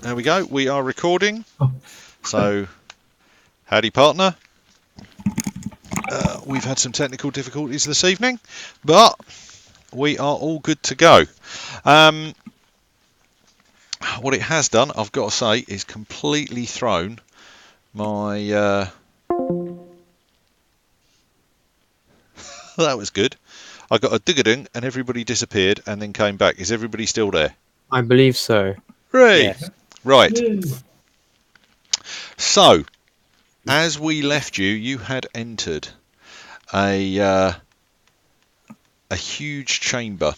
There we go. We are recording. Oh. So, howdy, partner. We've had some technical difficulties this evening, but we are all good to go. What it has done, I've got to say, is completely thrown my... that was good. I got a dig-a-ding and everybody disappeared and then came back. Is everybody still there? I believe so. Hooray! Yes. Right. Yay. So, as we left you, you had entered a huge chamber.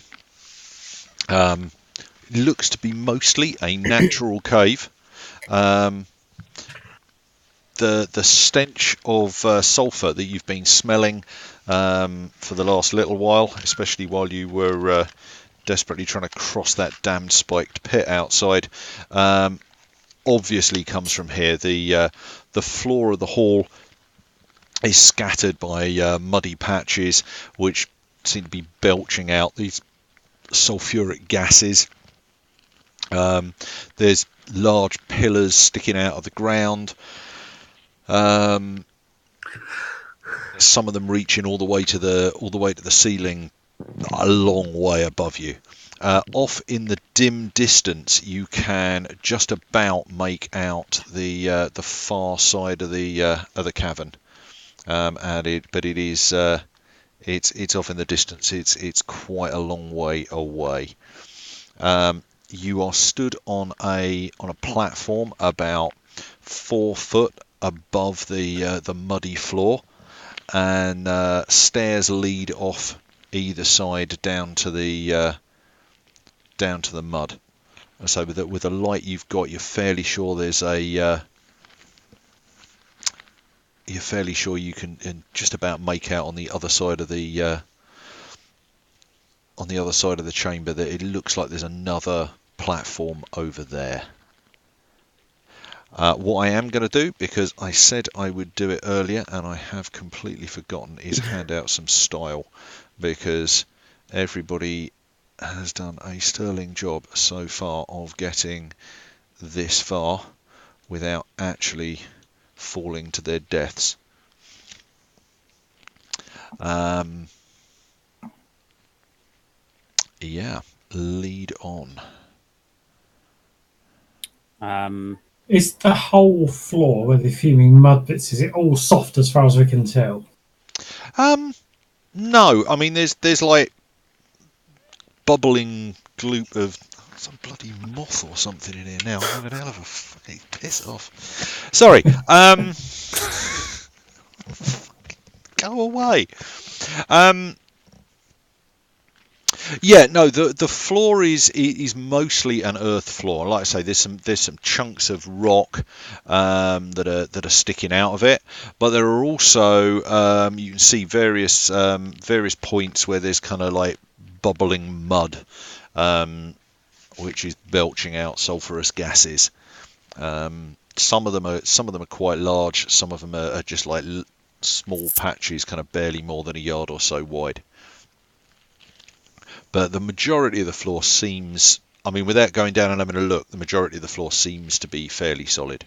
Looks to be mostly a natural cave. The stench of sulphur that you've been smelling for the last little while, especially while you were desperately trying to cross that damned spiked pit outside, obviously comes from here. The floor of the hall is scattered by muddy patches which seem to be belching out these sulphuric gases. There's large pillars sticking out of the ground. Some of them reaching all the way to the ceiling, a long way above you. Off in the dim distance, you can just about make out the far side of the cavern. But it is it's off in the distance. It's quite a long way away. You are stood on a platform about 4 foot above the muddy floor, and stairs lead off either side down to the mud. So with the light you've got, you're fairly sure there's a you're fairly sure you can just about make out on the other side of the chamber that it looks like there's another platform over there. What I am going to do, because I said I would do it earlier and I have completely forgotten, is hand out some style, because everybody has done a sterling job so far of getting this far without actually falling to their deaths. Yeah, lead on. Is the whole floor where the fuming mud bits, is it all soft as far as we can tell? No, I mean there's like bubbling gloop of some bloody moth or something in here now. I'm having a hell of a fucking piss off. Sorry. Go away. Yeah, no, the floor is mostly an earth floor. Like I say, there's some chunks of rock that are sticking out of it, but there are also you can see various points where there's kind of like bubbling mud, which is belching out sulphurous gases. Some of them are quite large. Some of them are just like small patches, kind of barely more than a yard or so wide. But the majority of the floor seems, I mean, without going down and having a look, the majority of the floor seems to be fairly solid.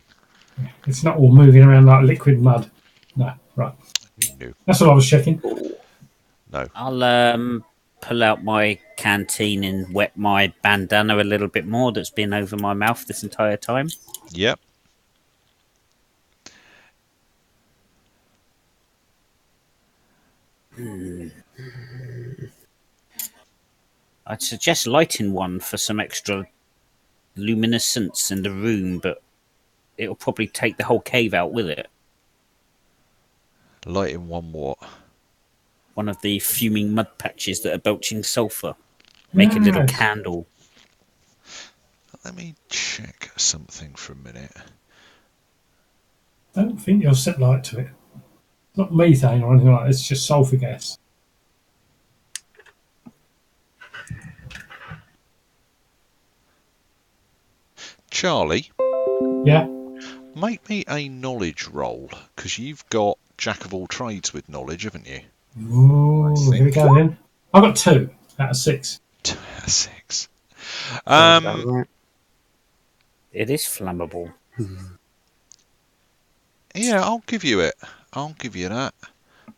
It's not all moving around like liquid mud. No, right. No. That's what I was checking. No. I'll pull out my canteen and wet my bandana a little bit more that's been over my mouth this entire time. Yep. I'd suggest lighting one for some extra luminescence in the room, but it'll probably take the whole cave out with it. Lighting one what? One of the fuming mud patches that are belching sulphur. Make a little candle. Let me check something for a minute. I don't think you'll set light to it. Not methane or anything like that, it's just sulphur gas. Charlie? Yeah? Make me a knowledge roll, because you've got jack of all trades with knowledge, haven't you? Ooh, here we go then. I've got 2 out of 6. 2 out of 6. Sounds about right. It is flammable. Yeah, I'll give you it. I'll give you that.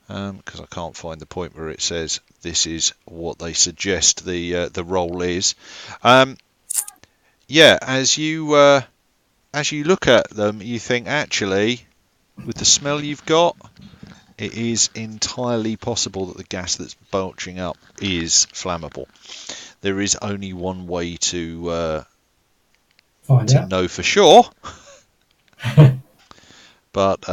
Because I can't find the point where it says this is what they suggest the roll is. Yeah, as you look at them, you think actually, with the smell you've got, it is entirely possible that the gas that's belching up is flammable. There is only one way to Find out. know for sure, but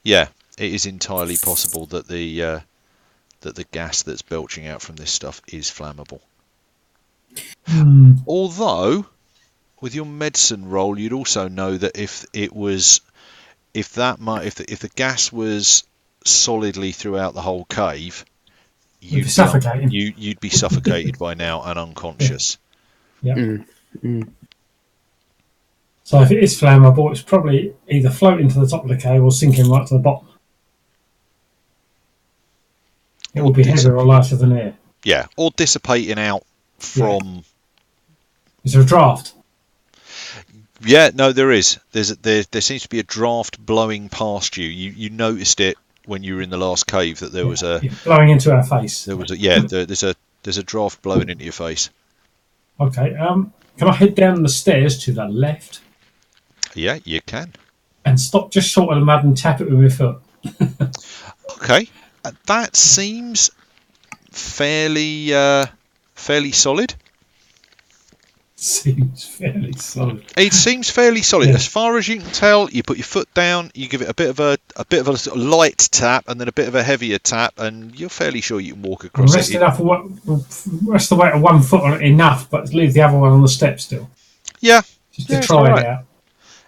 yeah, it is entirely possible that the gas that's belching out from this stuff is flammable. Although, with your medicine roll, you'd also know that if the gas was solidly throughout the whole cave, you'd be suffocated by now and unconscious. Yeah. Mm. So if it is flammable, it's probably either floating to the top of the cave or sinking right to the bottom. It will be heavier or lighter than air. Yeah, or dissipating out from. Yeah. Is there a draft? Yeah, no, there is. There seems to be a draft blowing past you. You noticed it when you were in the last cave that there was blowing into our face. There's a draft blowing into your face. Okay. Can I head down the stairs to the left? Yeah, you can. And stop just short of the mud and tap it with my foot. Okay, that seems fairly solid. Seems fairly solid. It seems fairly solid, as far as you can tell. You put your foot down, you give it a bit of a sort of light tap, and then a bit of a heavier tap, and you're fairly sure you can walk across rest the weight of one foot on it enough, but leave the other one on the step still. Yeah, just to try it out.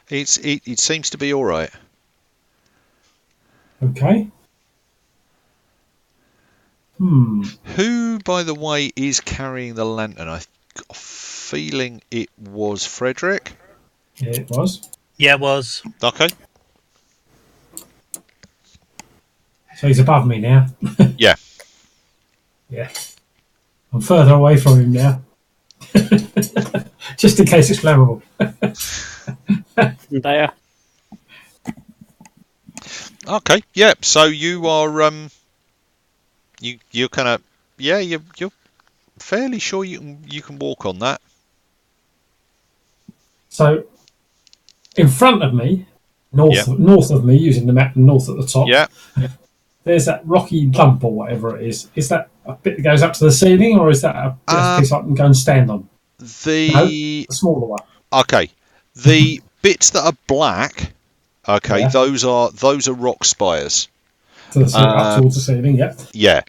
It seems to be all right. Okay. Who, by the way, is carrying the lantern? I got a feeling it was Frederick. Yeah, it was. Yeah, it was. Okay. So he's above me now. Yeah. Yeah. I'm further away from him now. Just in case it's flammable. There. Okay. Yeah. So you are you're kind of you're fairly sure you can walk on that. So in front of me, north of me, using the map north at the top. Yeah. There's that rocky lump or whatever it is. Is that a bit that goes up to the ceiling, or is that a piece I can go and stand on? The smaller one. Okay. The bits that are black. Okay, those are rock spires. Up towards the ceiling. Yeah. Yeah.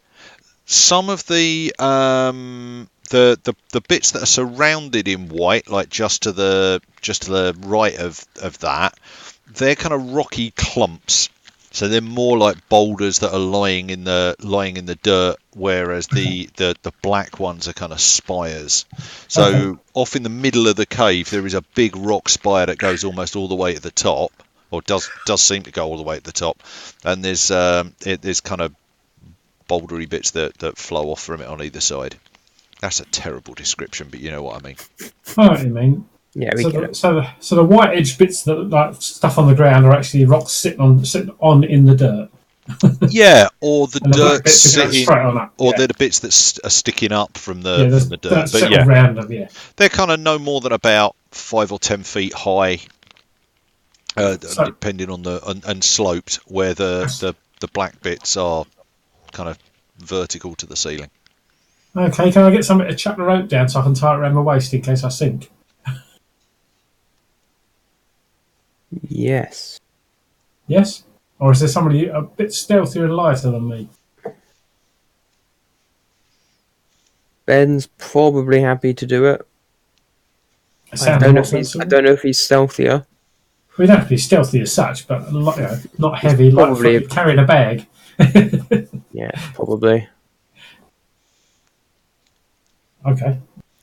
Some of the bits that are surrounded in white, like just to the right of that, they're kind of rocky clumps. So they're more like boulders that are lying in the dirt, whereas the black ones are kind of spires. So off in the middle of the cave, there is a big rock spire that goes almost all the way to the top, or does seem to go all the way to the top. And there's kind of bouldery bits that flow off from it on either side. That's a terrible description, but you know what I mean. I know what you mean. Yeah, we get it. So the white edge bits that look like stuff on the ground are actually rocks sitting on in the dirt. Yeah, or the dirt sitting, or yeah. they're the bits that are sticking up from the dirt. But yeah, around them, they're kind of no more than about 5 or 10 feet high, depending on and sloped, where the black bits are kind of vertical to the ceiling. Okay, can I get somebody to chuck the rope down so I can tie it around my waist in case I sink? Yes. Yes? Or is there somebody a bit stealthier and lighter than me? Ben's probably happy to do it. I don't know if he's stealthier. We don't have to be stealthy as such, but not heavy, probably like carrying a bag. Yeah, probably. Okay.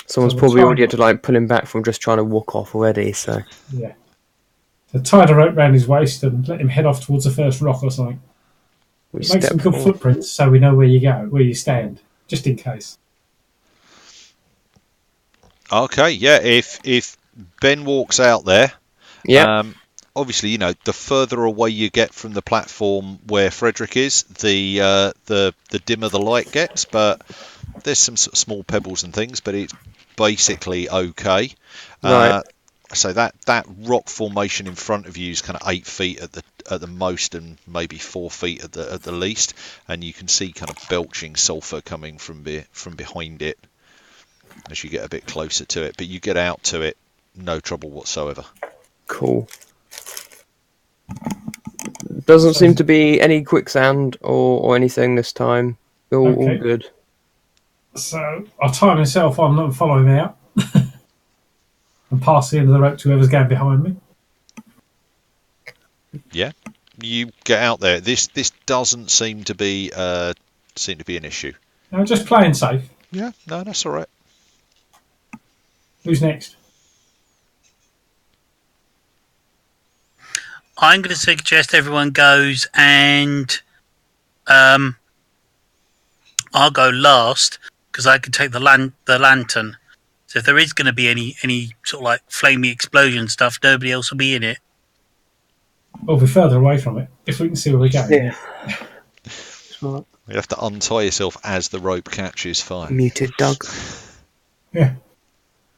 Someone's probably already had to pull him back from just trying to walk off already. So yeah. So tie the rope around his waist and let him head off towards the first rock or something. Make some good footprints so we know where you stand, just in case. Okay, yeah. If Ben walks out there. Yeah. Obviously, the further away you get from the platform where Frederick is, the dimmer the light gets. But there's some sort of small pebbles and things, but it's basically okay. Right. So that rock formation in front of you is kind of 8 feet at the most, and maybe 4 feet at the least, and you can see kind of belching sulfur coming from behind it as you get a bit closer to it. But you get out to it, no trouble whatsoever. Cool. Doesn't seem to be any quicksand or anything this time. All good. So I'll tie myself on and follow him out. And pass the end of the rope to whoever's going behind me. Yeah, you get out there. This doesn't seem to be an issue. I'm just playing safe. Yeah, no, that's all right. Who's next? I'm going to suggest everyone goes, and I'll go last because I can take the lantern. So if there is going to be any sort of like flamey explosion stuff, nobody else will be in it. We'll be further away from it if we can see where we're going. Yeah. Smart. You have to untie yourself as the rope catches fire. Muted Doug. Yeah.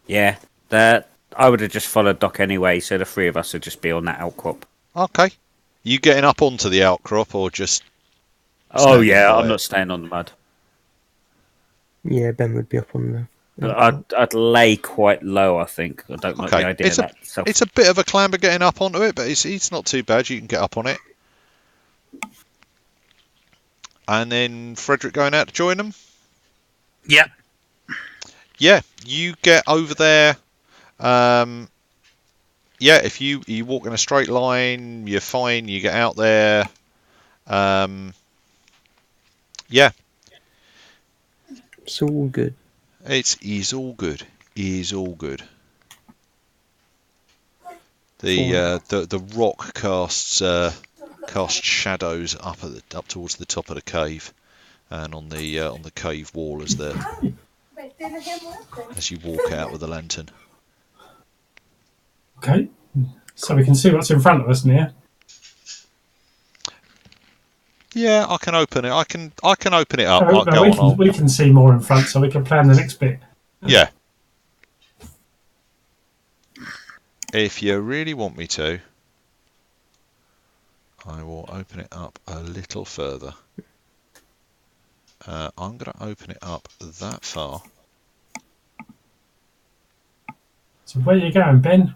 Yeah. I would have just followed Doc anyway, so the three of us would just be on that outcrop. Okay. You getting up onto the outcrop or just... Oh, yeah, I'm not staying on the mud. Yeah, Ben would be up on the... I'd lay quite low, I think. I don't like the idea of that. It's a bit of a clamber getting up onto it, but it's not too bad. You can get up on it. And then Frederick going out to join them? Yep. Yeah, you get over there. Yeah, if you walk in a straight line, you're fine. You get out there. Yeah. It's all good. It is all good. Is all good. The rock casts shadows up towards the top of the cave, and on the cave wall as you walk out with the lantern. Okay, so we can see what's in front of us now. Yeah, I can open it. I can open it up. We can see more in front, so we can plan the next bit. Yeah. If you really want me to, I will open it up a little further. I'm going to open it up that far. So where are you going, Ben?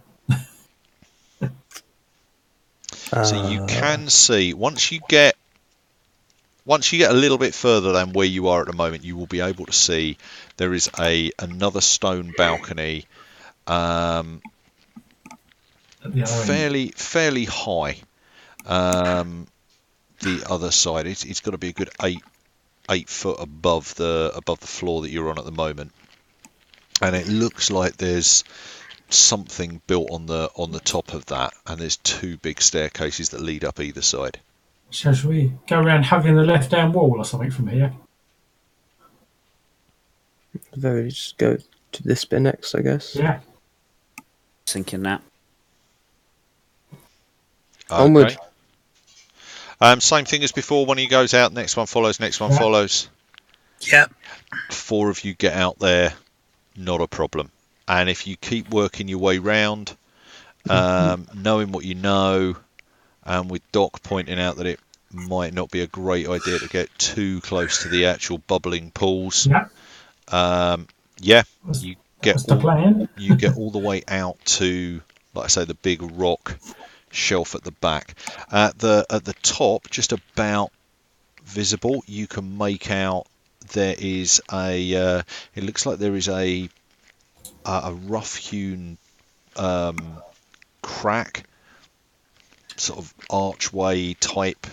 So you can see once you get a little bit further than where you are at the moment, you will be able to see there is another stone balcony, fairly high. The other side, it's got to be a good 8 foot above the floor that you're on at the moment, and it looks like there's something built on the top of that, and there's 2 big staircases that lead up either side. So should we go around hugging the left-hand wall or something from here? Just go to this bit next, I guess. Yeah. Thinking that. Okay. Onward. Same thing as before. One of you goes out, next one follows, next one follows. Yep. 4 of you get out there, not a problem. And if you keep working your way round, knowing what you know, and with Doc pointing out that it might not be a great idea to get too close to the actual bubbling pools. Yeah. You get all the way out to, like I say, the big rock shelf at the back. At the top, just about visible, you can make out there is it looks like there is a rough hewn crack, sort of archway type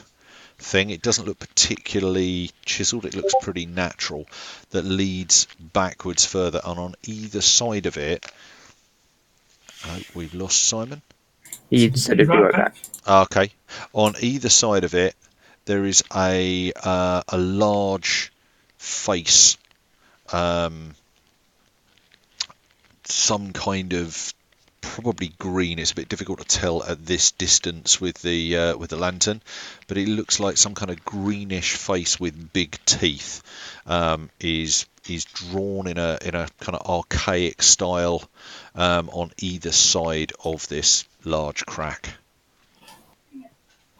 thing. It doesn't look particularly chiseled, it looks pretty natural, that leads backwards further, and on either side of it, we've lost Simon. He said he'd be right back. Okay. On either side of it, there is a large face, some kind of probably green. It's a bit difficult to tell at this distance with the lantern, but it looks like some kind of greenish face with big teeth is drawn in a kind of archaic style on either side of this large crack.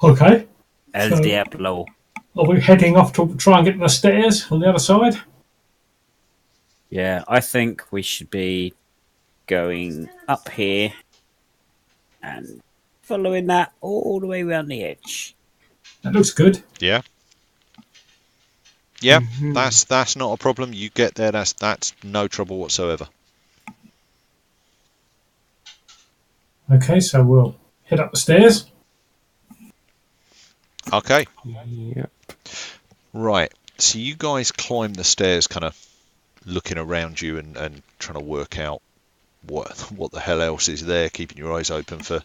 Okay. El So, Diablo. are we heading off to try and get to the stairs on the other side? Yeah, I think we should be going up here and following that all the way around the edge. That looks good. Yeah. Yeah, that's not a problem. You get there, that's no trouble whatsoever. Okay, so we'll head up the stairs. Okay. Yep. Right. So you guys climb the stairs, kind of looking around you and trying to work out what the hell else is there, keeping your eyes open for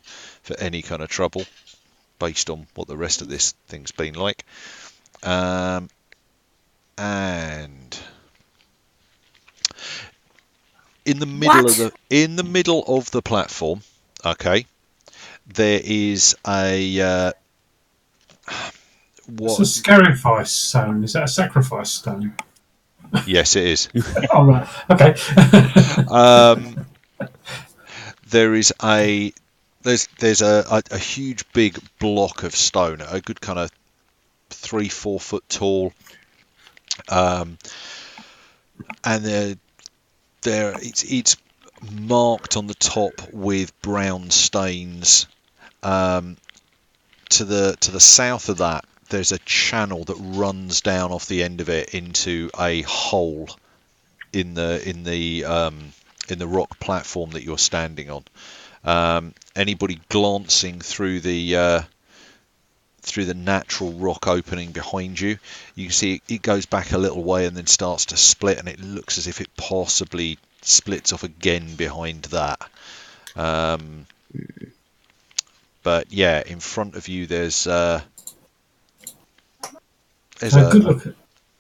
any kind of trouble based on what the rest of this thing's been like. And in the middle of the platform, okay, there is a It's a sacrifice stone. Is that a sacrifice stone? Yes, it is. Oh, right. Okay. There's a huge big block of stone, a good kind of 3-4 foot tall, and it's marked on the top with brown stains. To the south of that, there's a channel that runs down off the end of it into a hole in the rock platform that you're standing on. Anybody glancing through the natural rock opening behind you, you can see it goes back a little way and then starts to split, and it looks as if it possibly splits off again behind that. But yeah, in front of you there's good look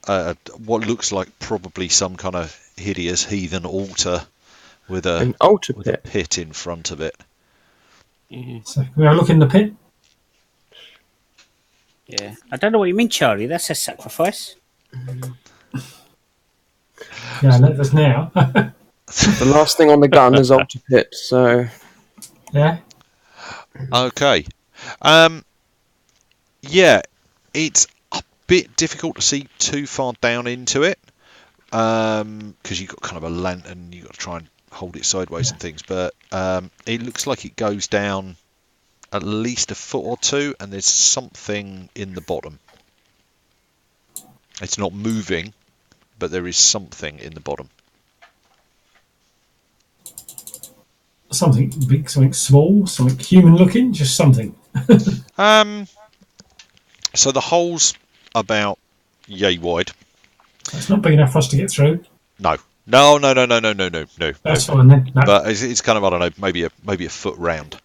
at what looks like probably some kind of hideous heathen altar with an altar a pit in front of it. So we are looking in the pit. Yeah, I don't know what you mean, Charlie. That's a sacrifice. Yeah, let us now. The last thing on the gun is altar pit, so Yeah. Okay. Yeah, it's a bit difficult to see too far down into it because you've got kind of a lantern, you've got to try and hold it sideways and things, but it looks like it goes down at least a foot or two, and there's something in the bottom. It's not moving, but there is something in the bottom. Something big, something small, something human looking, just something. So the hole's about yay wide. It's not big enough for us to get through. No. That's fine then. No. But it's kind of, I don't know, maybe a foot round.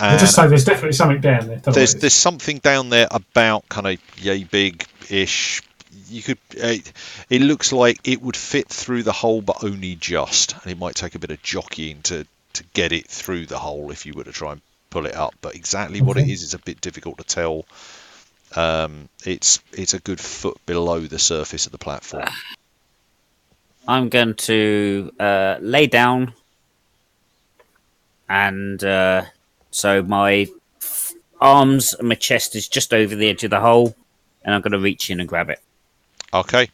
We'll just say there's definitely something down there. There's something down there about kind of yay big-ish. You could. It looks like it would fit through the hole, but only just. And it might take a bit of jockeying to get it through the hole if you were to try and pull it up. But exactly what it is a bit difficult to tell. It's a good foot below the surface of the platform. I'm going to lay down, and so my arms and my chest is just over the edge of the hole, and I'm going to reach in and grab it. Okay.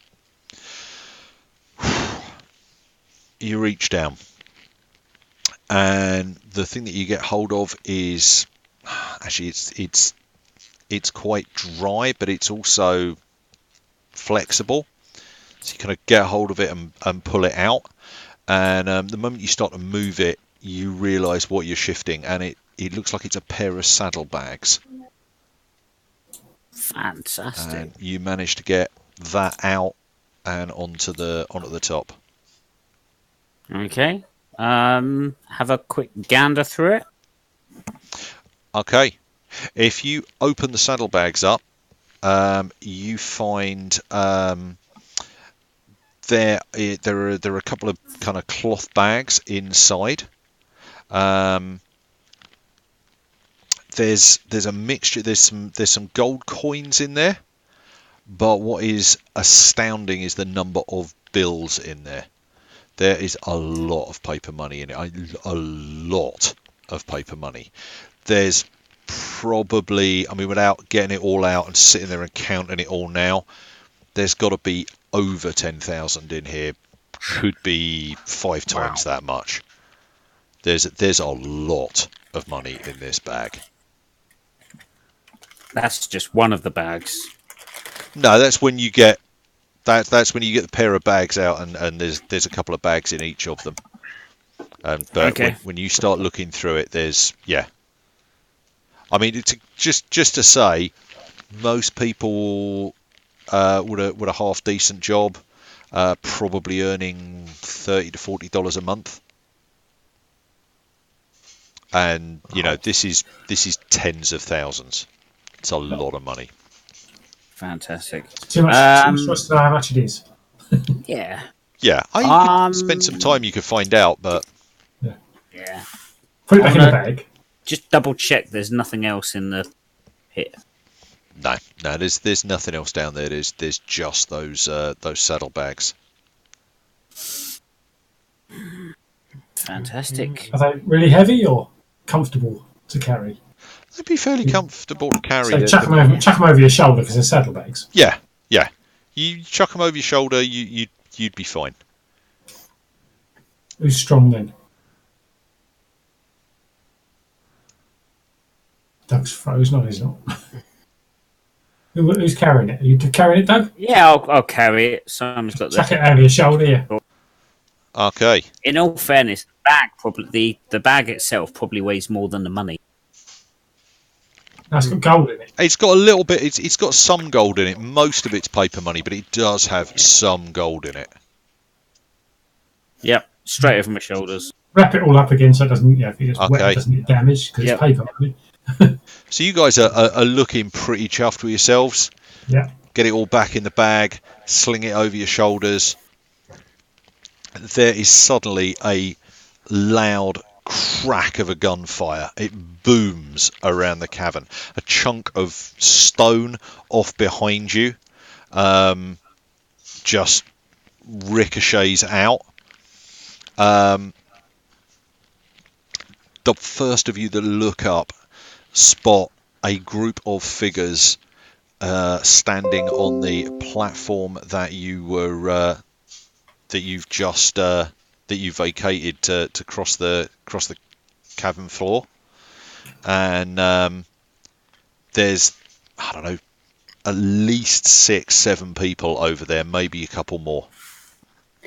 You reach down, and the thing that you get hold of is actually it's quite dry, but it's also flexible. So you kind of get hold of it and pull it out, and the moment you start to move it, you realise what you're shifting, and it looks like it's a pair of saddlebags. Fantastic! And you manage to get that out and onto the top. Okay. Have a quick gander through it. Okay. If you open the saddlebags up, you find there are a couple of kind of cloth bags inside, There's a mixture. There's some gold coins in there, but what is astounding is the number of bills in there. There is a lot of paper money in it. A lot of paper money. There's probably, I mean, without getting it all out and sitting there and counting it all now, there's got to be over 10,000 in here. Could be 5 times that much. There's a lot of money in this bag. That's just one of the bags. No, that's when you get that's when you get the pair of bags out, and there's a couple of bags in each of them. But okay. when you start looking through it, there's I mean, it's just to say, most people with a half decent job, probably earning $30 to $40 a month, and you know this is tens of thousands. It's a lot of money. Fantastic. Too much for us to know how much it is. Yeah. Yeah, I could spend some time. You could find out, but yeah. Put it back in the bag. Just double check. There's nothing else in the pit. No. There's nothing else down there. There's just those saddlebags. Fantastic. Are they really heavy or comfortable to carry? They'd be fairly comfortable to carry. So chuck them over your shoulder because they're saddlebags. Yeah. You chuck them over your shoulder, you'd be fine. Who's strong then? Doug's frozen. No, he's not. Who's carrying it? Are you carrying it, Doug? Yeah, I'll carry it. Someone's got chuck it over your shoulder. Yeah. Okay. In all fairness, the bag itself probably weighs more than the money. It's got gold in it. It's got a little bit. It's got some gold in it. Most of it's paper money, but it does have some gold in it. Yep, straight over my shoulders. Wrap it all up again so it doesn't. If it gets wet, it doesn't get damaged because it's paper money. So you guys are looking pretty chuffed with yourselves. Yeah. Get it all back in the bag. Sling it over your shoulders. There is suddenly a loud crack of a gunfire. It booms around the cavern. A chunk of stone off behind you just ricochets out. The first of you that look up spot a group of figures standing on the platform that you vacated to cross the cavern floor, and there's, I don't know, at least 6-7 people over there, maybe a couple more.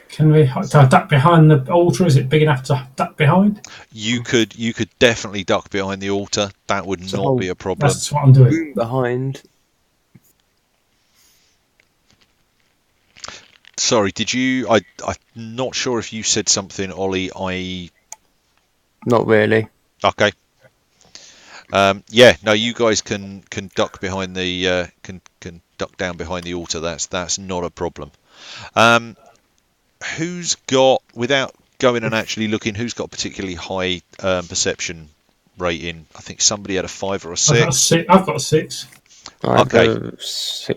Can we duck behind the altar? Is it big enough to duck behind? You could definitely duck behind the altar. That would not be a problem. That's what I'm doing. Behind. Sorry, did you? I'm not sure if you said something, Ollie. Not really. Okay. No, you guys can duck behind the can duck down behind the altar. That's not a problem. Who's got, without going and actually looking, who's got a particularly high perception rating? I think somebody had a 5 or a 6. I've got a 6. Okay.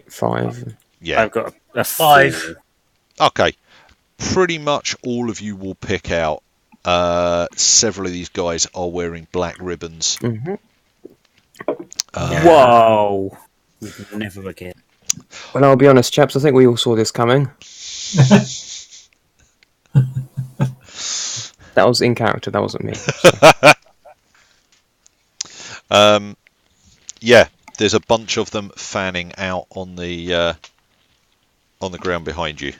5. Yeah. I've got a 5. Okay. Pretty much all of you will pick out. Several of these guys are wearing black ribbons. Mm-hmm. Whoa! Never again. Well, I'll be honest, chaps. I think we all saw this coming. That was in character. That wasn't me. Yeah, there's a bunch of them fanning out on the ground behind you,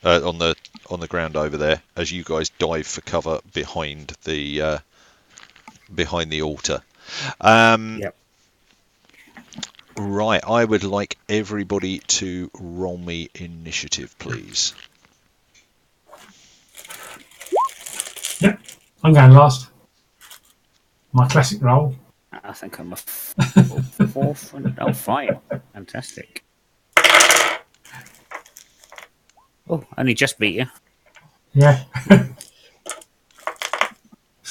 on the ground over there, as you guys dive for cover behind the altar. Yep. Right, I would like everybody to roll me initiative, please. Yep, I'm going last. My classic roll. I think I'm a 4th. Oh, 5. Fantastic. Oh, only just beat you. Yeah.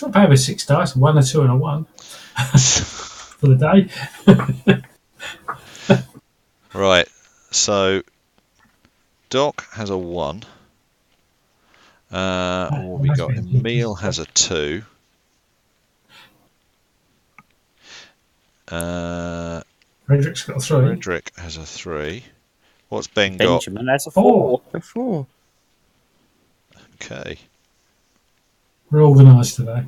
It's not bad with 6 dice, 1, a 2, and a 1 for the day. Right, so Doc has a 1. What have we got? Emil has a 2. Frederick's got a 3. Frederick has a 3. What's Ben got? Benjamin has a 4. A 4. Okay. We're organised today.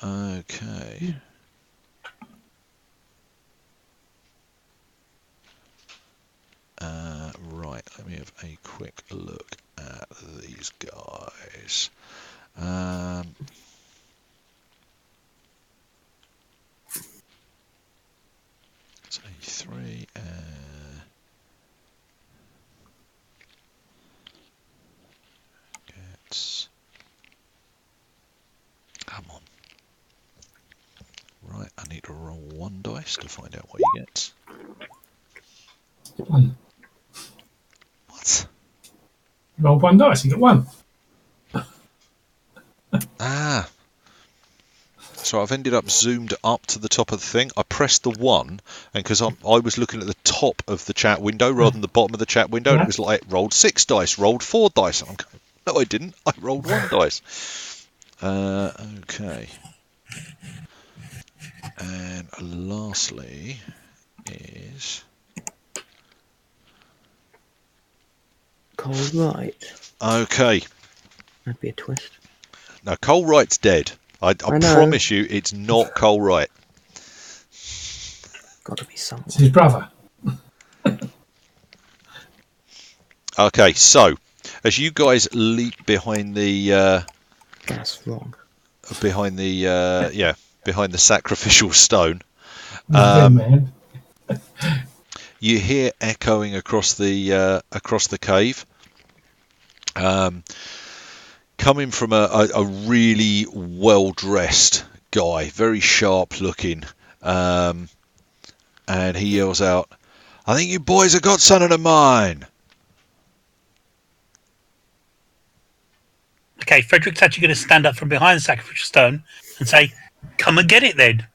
Okay. Right, let me have a quick look at these guys. It's a 3. Gets. Come on. Right, I need to roll 1 dice to find out what he gets. 1. What? Roll 1 dice, you get 1. Ah. So I've ended up zoomed up to the top of the thing. I pressed the 1, and because I was looking at the top of the chat window rather than the bottom of the chat window, and it was like, rolled 6 dice, rolled 4 dice. And I'm going, no, I didn't. I rolled 1 dice. Okay. And lastly is... Cole Wright. Okay. That'd be a twist. Now, Cole Wright's dead. I promise you, it's not Cole Wright. Got to be someone. It's his brother. Okay, so as you guys leap behind the That's wrong. behind the sacrificial stone, Man. you hear echoing across the cave, coming from a really well dressed guy, very sharp looking, and he yells out, "I think you boys have got something of mine." Okay, Frederick's actually going to stand up from behind the sacrificial stone and say, "Come and get it then."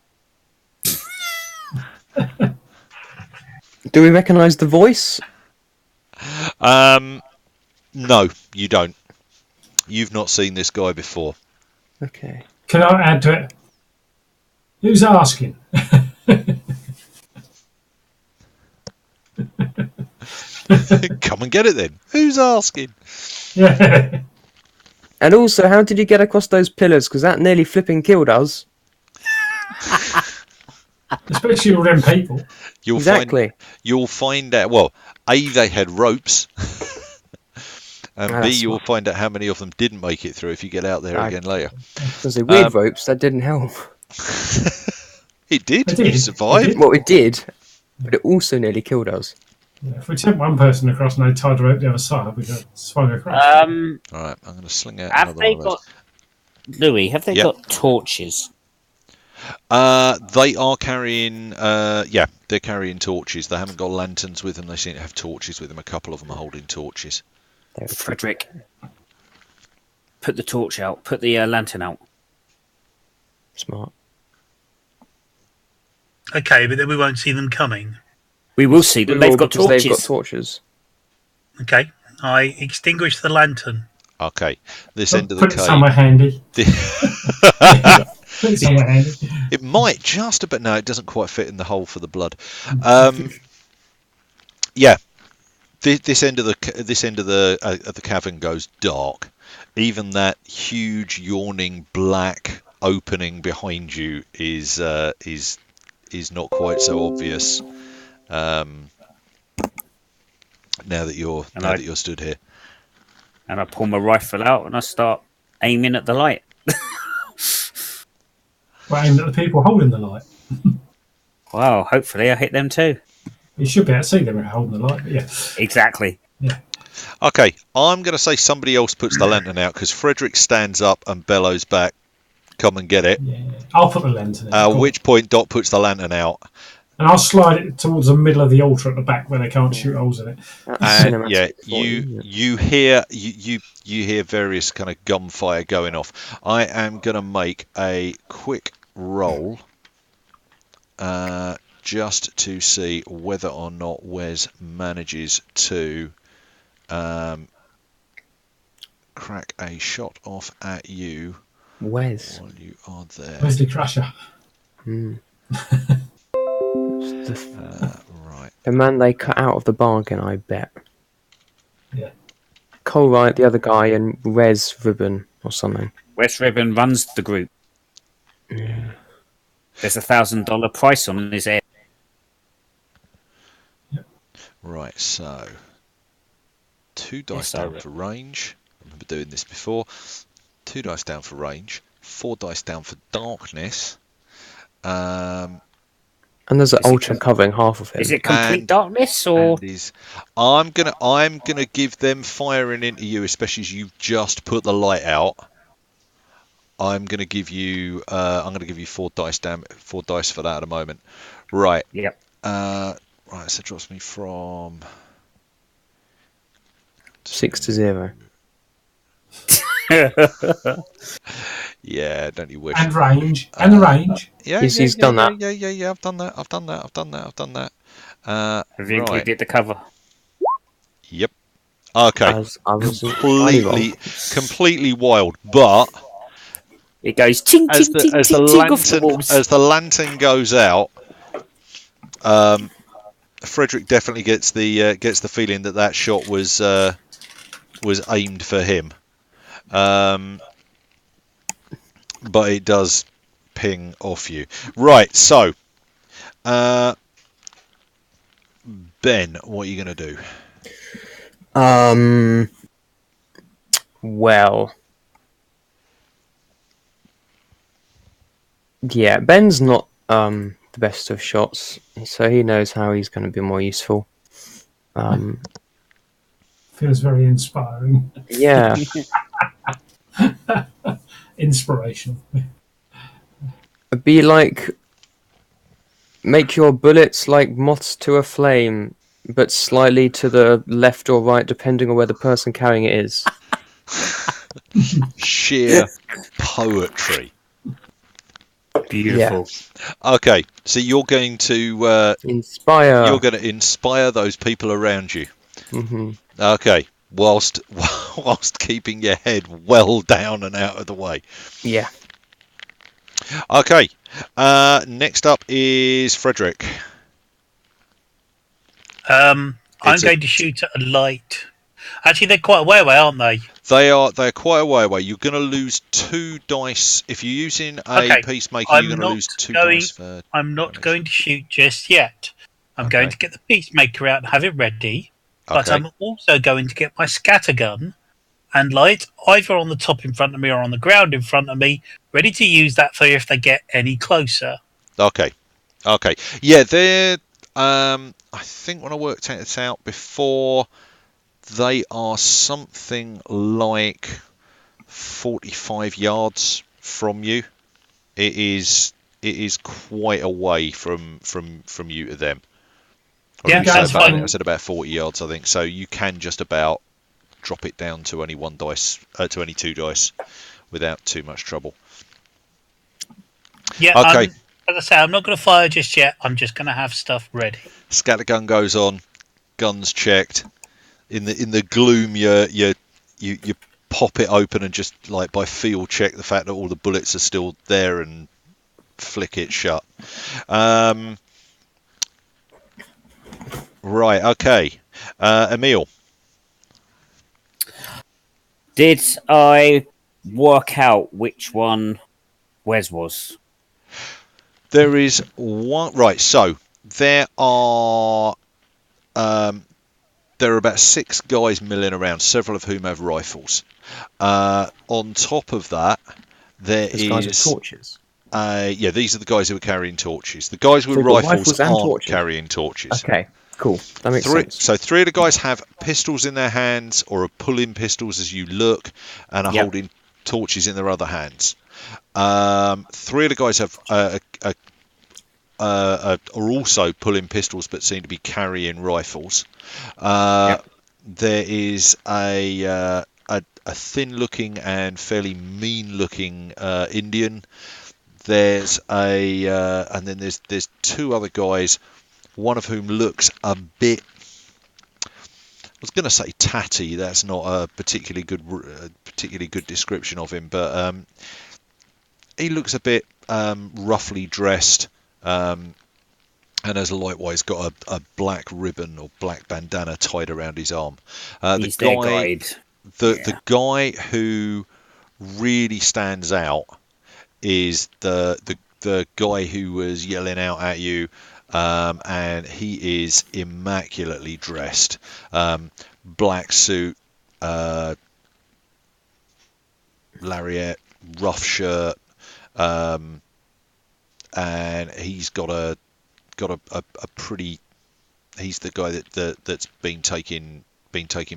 Do we recognise the voice? No, you don't. You've not seen this guy before. Okay. Can I add to it? Who's asking? Come and get it then. Who's asking? Yeah. And also, how did you get across those pillars? Because that nearly flipping killed us. Especially all them people. You'll find out. Well, A, they had ropes. And B, you'll find out how many of them didn't make it through if you get out there again later. Because the weird ropes, that didn't help. It did. You survived. Well, it did. But it also nearly killed us. Yeah, if we took one person across and they tied the rope the other side, we could swung across. All right, I'm going to sling out Have another they one of got... Louis, have they got torches? They are carrying... they're carrying torches. They haven't got lanterns with them. They seem to have torches with them. A couple of them are holding torches. Frederick, put the torch out. Put the lantern out. Smart. Okay, but then we won't see them coming. We will see them. They've got torches. They've got torches. Okay, I extinguish the lantern. Okay, this end of the cave. Put it somewhere handy. Put it somewhere handy. It might just, but no, it doesn't quite fit in the hole for the blood. Yeah, this end of the cavern goes dark. Even that huge yawning black opening behind you is not quite so obvious. Now that you're stood here, and I pull my rifle out and I start aiming at the light. Well, aimed at the people holding the light. Wow, hopefully I hit them too. You should be able to see them holding the light, but yeah. Exactly. Yeah. Okay, I'm going to say somebody else puts the lantern out because Frederick stands up and bellows back, "Come and get it." Yeah. I'll put the lantern out. At which point Dot puts the lantern out. And I'll slide it towards the middle of the altar at the back where they can't shoot holes in it. And you hear various kind of gunfire going off. I am going to make a quick roll just to see whether or not Wes manages to crack a shot off at you. Wes. While you are there. Wesley Crusher. Right. The man they cut out of the bargain, I bet. Yeah. Cole Wright, the other guy, and Rez Ribbon or something. Wes Ribbon runs the group. Yeah. There's $1,000 price on his head. Right, so 2 dice down for range. I remember doing this before. 2 dice down for range. 4 dice down for darkness. And there's an ultra covering half of him. Is it complete darkness or? I'm gonna give them firing into you, especially as you've just put the light out. I'm gonna give you 4 dice for that at the moment. Right. Yep. Right, so it drops me from 6 to 0. Yeah, don't you wish? And range. And the range. Yeah, he's done that. Yeah. I've done that. Have you Right. included the cover? Yep. Okay. I was completely wild, but it goes ting ting ting ting ting off the walls. As the lantern goes out, Frederick definitely gets the feeling that shot was aimed for him. But it does ping off you. Right, so Ben, what are you going to do? Well, yeah, Ben's not the best of shots, so he knows how he's going to be more useful. Feels very inspiring. Yeah. Inspirational. Be like, make your bullets like moths to a flame, but slightly to the left or right, depending on where the person carrying it is. Sheer poetry. Beautiful. Yeah. Okay, so you're going to inspire. You're going to inspire those people around you. Mm-hmm. Okay, whilst keeping your head well down and out of the way. Yeah. Okay. Next up is Frederick. I'm going to shoot at a light. Actually, they're quite a way away, aren't they? They're quite a way away. You're going to lose 2 dice if you're using a peacemaker. You're going to lose 2 dice. I'm not going to shoot just yet. I'm going to get the peacemaker out and have it ready. But I'm also going to get my scattergun and light either on the top in front of me or on the ground in front of me, ready to use that for if they get any closer. Okay. Yeah, they're. I think when I worked it out before, they are something like 45 yards from you. It is quite away from you to them. Yeah, that's fine. I said about 40 yards, I think. So you can just about drop it down to only 1 dice, to only 2 dice, without too much trouble. Yeah. Okay. As I say, I'm not going to fire just yet. I'm just going to have stuff ready. Scattergun goes on. Guns checked. In the gloom, you pop it open and just like by feel check the fact that all the bullets are still there and flick it shut. Right, okay. Emil. Did I work out which one Wes was? There is one. Right, so there are about 6 guys milling around, several of whom have rifles. On top of that, These guys with torches. Yeah, these are the guys who are carrying torches. The guys with rifles aren't carrying torches. Okay, cool. That makes sense. So 3 of the guys have pistols in their hands or are pulling pistols as you look and are holding torches in their other hands. 3 of the guys have are also pulling pistols, but seem to be carrying rifles. Yep. There is a thin-looking and fairly mean-looking Indian. There's and then there's two other guys, one of whom looks a bit. I was going to say tatty. That's not a particularly good description of him, but he looks a bit roughly dressed, and has likewise got a black ribbon or black bandana tied around his arm. He's their guide. The guy who really stands out is the guy who was yelling out at you, and he is immaculately dressed, black suit, lariat, rough shirt, and he's got a pretty. He's the guy that's been taking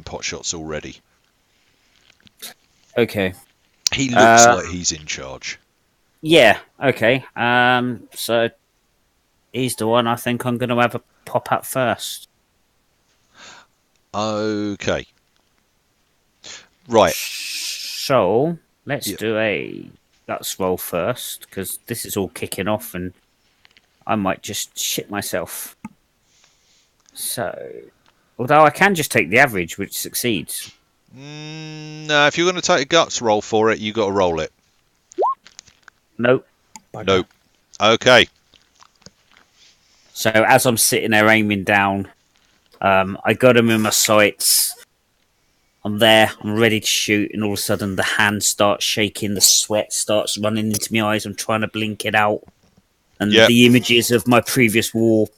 pot shots already. Okay. He looks like he's in charge. Yeah. Okay. So he's the one I think I'm going to have a pop at first. Okay. Right. So let's do a guts roll first, because this is all kicking off, and I might just shit myself. So, although I can just take the average, which succeeds. No, if you're going to take a guts roll for it, you got to roll it. Nope. Nope. Okay. So as I'm sitting there aiming down, I got him in my sights. I'm there, I'm ready to shoot, and all of a sudden the hand starts shaking, the sweat starts running into my eyes. I'm trying to blink it out, and the images of my previous war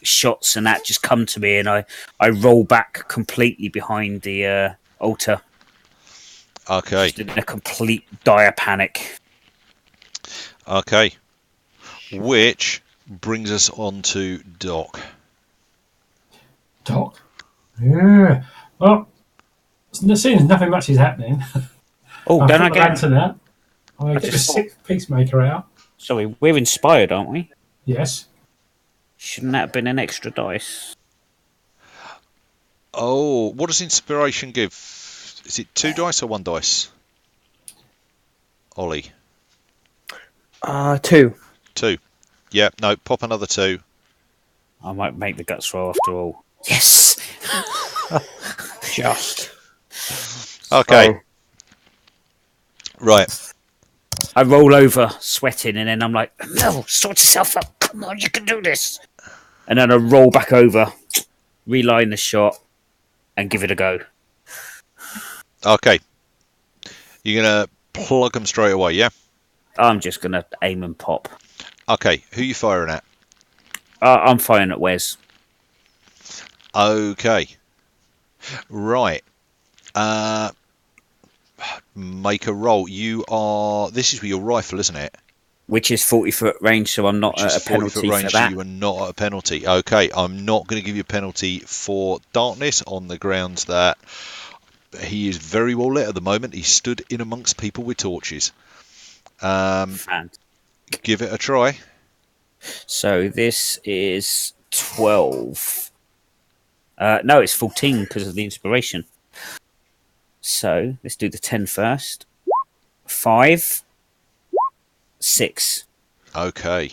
shots and that just come to me, and I roll back completely behind the altar. Okay. Just in a complete dire panic. Okay. Which brings us on to Doc. Doc? Yeah. Well, it seems nothing much is happening. Oh, don't I get lantern out? I'm going to get the sixth peacemaker out. Sorry, we're inspired, aren't we? Yes. Shouldn't that have been an extra dice? Oh, what does inspiration give? Is it 2 dice or 1 dice? Ollie? 2. 2. Yeah, no, pop another 2. I might make the guts roll after all. Yes! Just. Okay. Oh. Right. I roll over, sweating, and then I'm like, no, sort yourself up. Come on, you can do this. And then I roll back over, reline the shot, and give it a go. Okay. You're going to plug them straight away, yeah? I'm just going to aim and pop. Okay, who are you firing at? I'm firing at Wes. Okay. Right. Make a roll. This is with your rifle, isn't it? Which is 40-foot range, so I'm not at a penalty for that. So you are not at a penalty. Okay, I'm not going to give you a penalty for darkness on the grounds that he is very well lit at the moment. He stood in amongst people with torches. Give it a try. So this is 12. No, it's 14 because of the inspiration. So let's do the 10 first. 5, 6. Okay.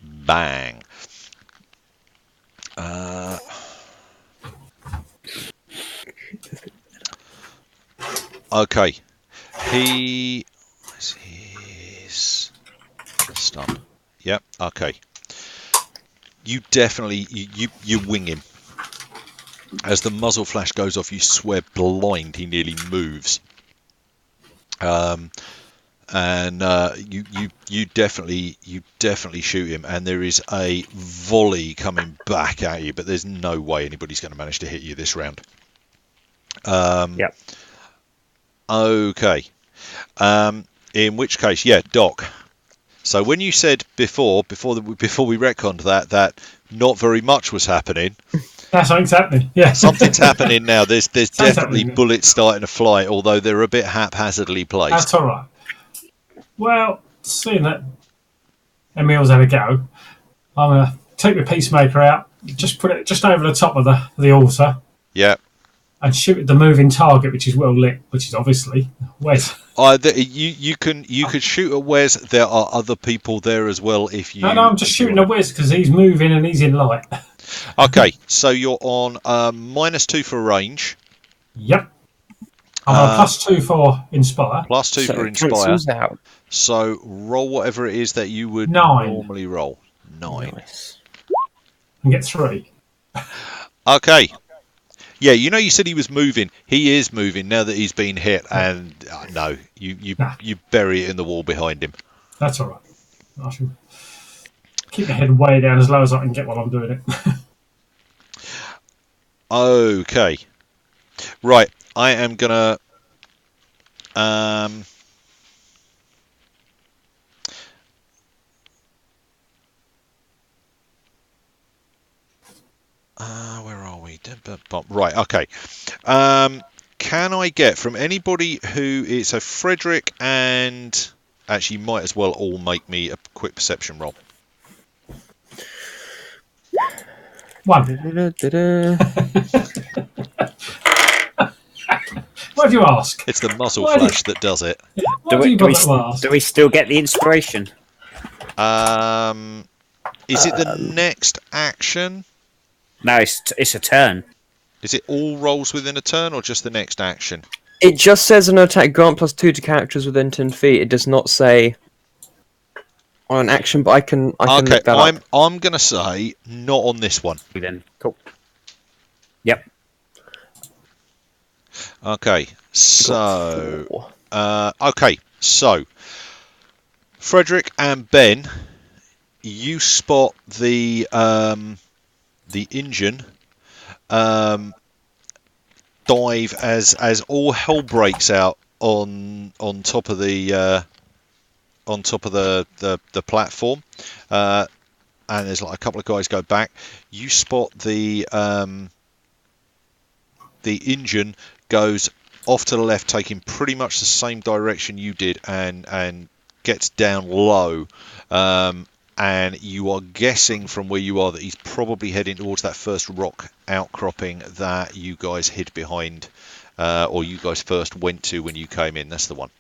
Bang. Okay. He is stunned. Yep. Okay. You definitely you wing him. As the muzzle flash goes off, you swear blind he nearly moves. You definitely shoot him, and there is a volley coming back at you, but there's no way anybody's going to manage to hit you this round. Yep. Okay. In which case, yeah, Doc. So when you said before we retconned that not very much was happening. Something's happening. Yeah. Something's happening now. There's definitely bullets starting to fly, although they're a bit haphazardly placed. That's all right. Well, seeing that Emil's had a go. I'm gonna take my peacemaker out, just put it just over the top of the altar, Yeah. and shoot at the moving target, which is well lit, which is obviously Wes. You could shoot at Wes. There are other people there as well. If you No, I'm just shooting at Wes because he's moving and he's in light. Okay, so you're on -2 for range. Yep. I'm on a +2 for Inspire. +2 So for it Inspire. cancels out. So roll whatever it is that you would 9. normally roll. 9. Nice. And get 3. Okay. Yeah, you said he was moving. He is moving now that he's been hit, and no, you bury it in the wall behind him. That's all right. I shall keep my head way down as low as I can get while I'm doing it. Okay. Right, I am gonna where are we? Right, okay. Can I get from anybody who is so Frederick and actually you might as well all make me a quick perception roll. 1. Why do you ask? It's the muzzle flash that does it. Why do you bother to ask? Do we still get the inspiration? Is it the next action? No, it's a turn. Is it all rolls within a turn or just the next action? It just says an attack grant +2 to characters within 10 feet. It does not say on an action, but I can look that up. I'm going to say not on this one. Then cool. Yep. Okay, so Frederick and Ben, you spot the engine dive as all hell breaks out on top of the platform, and there's like a couple of guys go back. You spot the engine goes off to the left, taking pretty much the same direction you did, and gets down low. And you are guessing from where you are that he's probably heading towards that first rock outcropping that you guys hid behind, or you guys first went to when you came in. That's the one.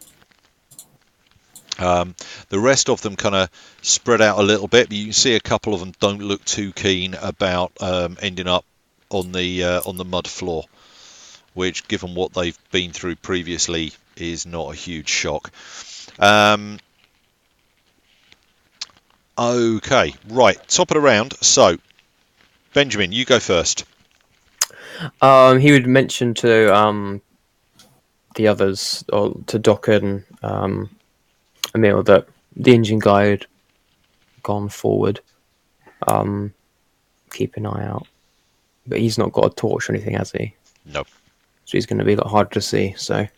The rest of them kind of spread out a little bit, but you can see a couple of them don't look too keen about ending up on the mud floor, which, given what they've been through previously, is not a huge shock. Okay, right, top of the round. So, Benjamin, you go first. He would mention to the others, or to Doc and Emil, that the engine guy had gone forward. Keep an eye out. But he's not got a torch or anything, has he? No. So he's going to be a lot harder to see. So,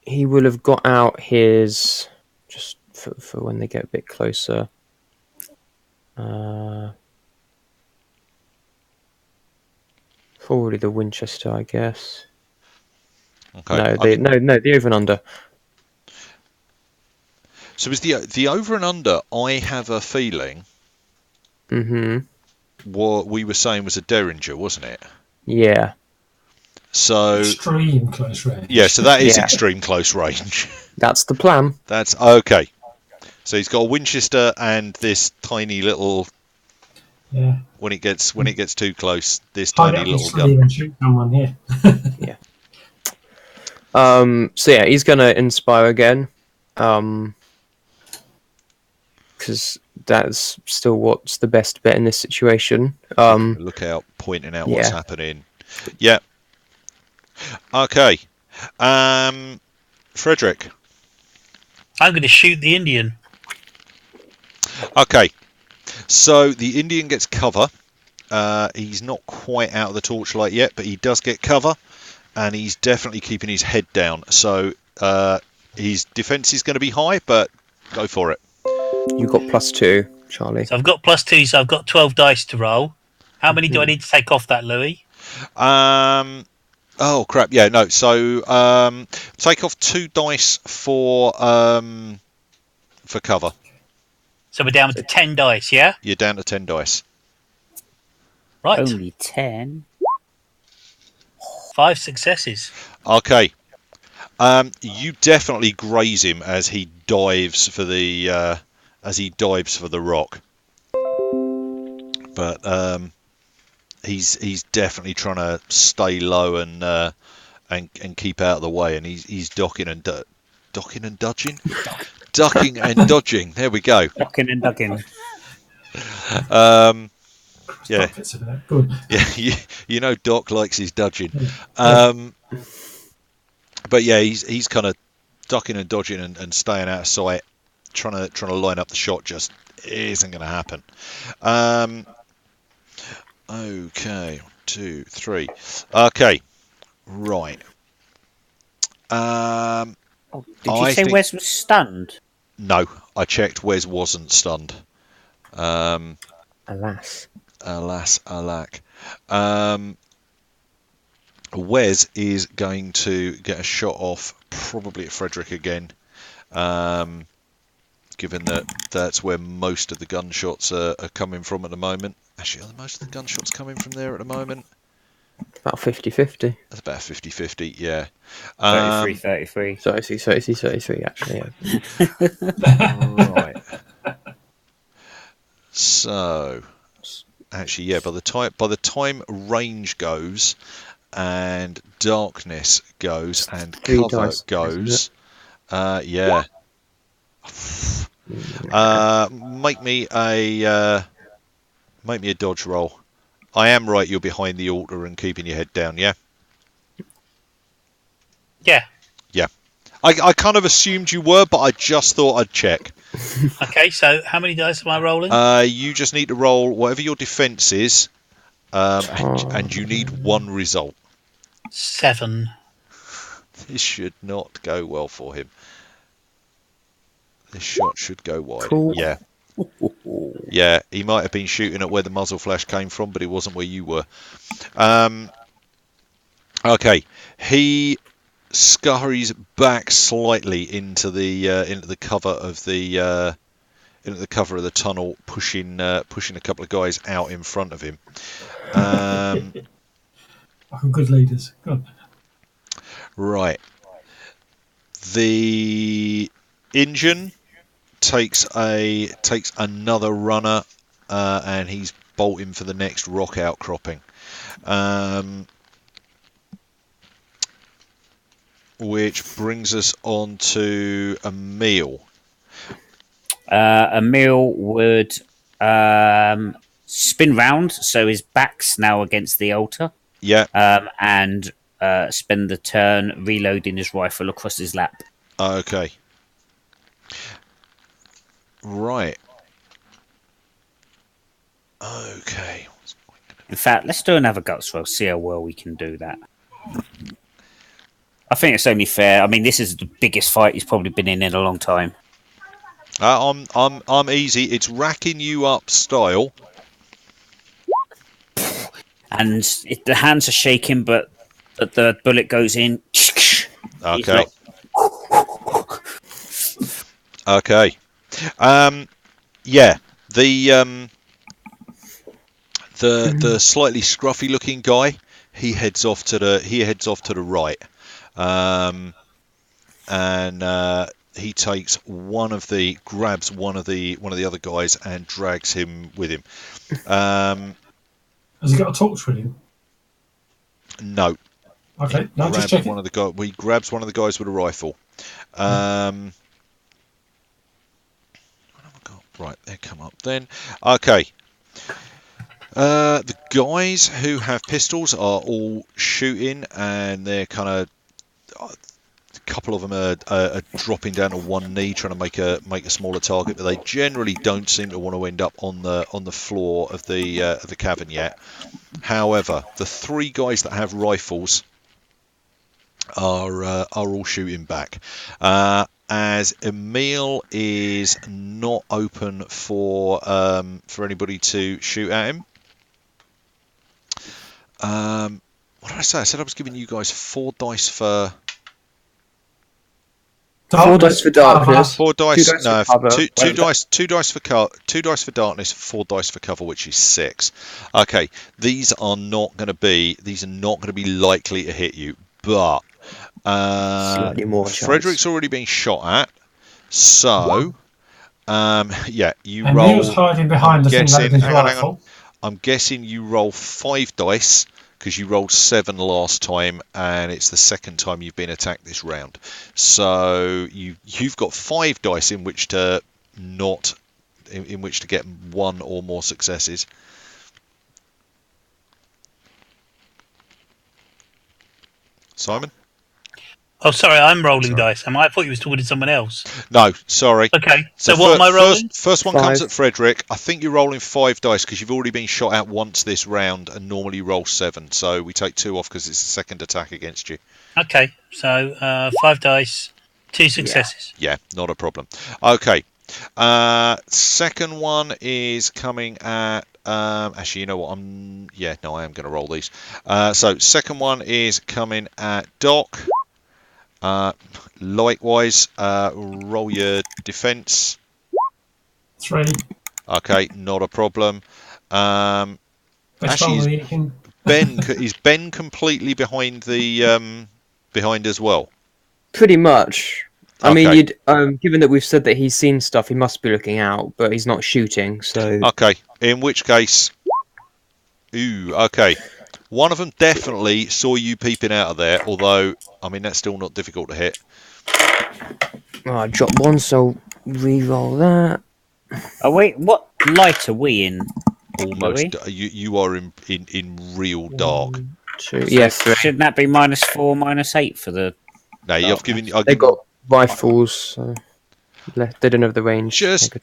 he will have got out his, just for when they get a bit closer. Probably the Winchester, I guess. Okay. No, the over and under. So is the over and under? I have a feeling. What we were saying was a Derringer, wasn't it? Yeah. So extreme close range. Yeah, so that is extreme close range. That's the plan. That's okay. So he's got a Winchester and this tiny little. Yeah. When it gets too close, this Hide tiny up little sleeve gun. and shoot someone here. Yeah. So yeah, he's gonna inspire again. Because that's still what's the best bet in this situation. Look out, pointing out what's happening. Yeah. Okay. Frederick. I'm going to shoot the Indian. Okay. So the Indian gets cover. He's not quite out of the torchlight yet, but he does get cover, and he's definitely keeping his head down. So his defense is going to be high, but go for it. You got +2, Charlie. So I've got +2, so I've got 12 dice to roll. How many do I need to take off that, Louis? Oh crap! Yeah, no. So take off 2 dice for cover. So we're down to 10 dice, yeah? You're down to 10 dice. Right. Only 10. 5 successes. Okay. You definitely graze him as he dives for the rock. But he's definitely trying to stay low and keep out of the way, and he's ducking and dodging. There we go. Ducking and ducking. Yeah. Doc gets a bit good. Yeah, you know Doc likes his dodging. Yeah. But yeah, he's kind of ducking and dodging and staying out of sight, trying to line up the shot. Just isn't going to happen. Okay, 1, 2, 3. Okay, right. Did you say Wes was stunned? No, I checked. Wes wasn't stunned. Alas, alack. Wes is going to get a shot off, probably at Frederick again, given that that's where most of the gunshots are coming from at the moment. Actually, are most of the gunshots coming from there at the moment? about 50-50. That's about 50-50, yeah. 33. 33, actually, yeah. Right. So, actually, yeah, by the time range goes and darkness goes and cover goes, yeah. Make me a dodge roll. I am right. You're behind the altar and keeping your head down. Yeah. Yeah. Yeah. I kind of assumed you were, but I just thought I'd check. Okay, so how many dice am I rolling? You just need to roll whatever your defense is, and you need 1 result. 7. This should not go well for him. This shot should go wide. Cool. Yeah. Yeah, he might have been shooting at where the muzzle flash came from, but it wasn't where you were. Okay, he scurries back slightly into the cover of the tunnel, pushing a couple of guys out in front of him. Good leaders. Good. Right. The engine takes another runner, and he's bolting for the next rock outcropping, which brings us on to Emil. Emil would spin round, so his back's now against the altar. Yeah. And spend the turn reloading his rifle across his lap. Okay. Right. Okay. In fact, let's do another guts roll, see how well we can do that. I think it's only fair. I mean, this is the biggest fight he's probably been in a long time. I'm easy. It's racking you up style. And the hands are shaking, but the bullet goes in. Okay. Okay. Yeah. The slightly scruffy looking guy, he heads off to the right. And he grabs one of the other guys and drags him with him. Has he got a torch with him? No. Okay, no, just checking. He grabs one of the guys with a rifle. What have I got? Right, they come up then. Okay. The guys who have pistols are all shooting, and they're kind of. A couple of them are dropping down on one knee, trying to make a smaller target, but they generally don't seem to want to end up on the floor of the cavern yet. However, the 3 guys that have rifles are all shooting back. As Emil is not open for anybody to shoot at him. What did I say? I said I was giving you guys 4 dice for... 4 dice for darkness. 4 dice. 2 dice No, for cover. two dice. 2 dice for 2 dice for darkness. 4 dice for cover, which is 6. Okay, these are not going to be likely to hit you, but Slightly more chance. Frederick's already been shot at, so yeah, you and roll. he was hiding behind the thing with his rifle. I'm guessing you roll 5 dice. Because you rolled 7 last time, and it's the second time you've been attacked this round. So you've got 5 dice in which to get 1 or more successes. Simon? Oh, sorry, I'm rolling dice. I thought you was talking to someone else. No, sorry. Okay, so what am I rolling? First one 5. comes at Frederick. I think you're rolling 5 dice because you've already been shot at once this round, and normally you roll 7. So we take 2 off because it's the second attack against you. Okay, so 5 dice, 2 successes. Yeah, not a problem. Okay. Second one is coming at... actually, you know what? I am going to roll these. So second one is coming at Doc. Likewise, roll your defense. 3. Okay, not a problem. Actually, is Ben completely behind as well? Pretty much. I Okay. mean, given that we've said that he's seen stuff, he must be looking out, but he's not shooting. So Okay, in which case, okay. One of them definitely saw you peeping out of there, although, I mean, that's still not difficult to hit. I dropped 1, so re-roll that. Oh wait, what light are we in? Almost. You are in real dark. 1, 2, yes, 3. Shouldn't that be -4, -8 for the? No, I've given. They got rifles, so they don't have the range. Just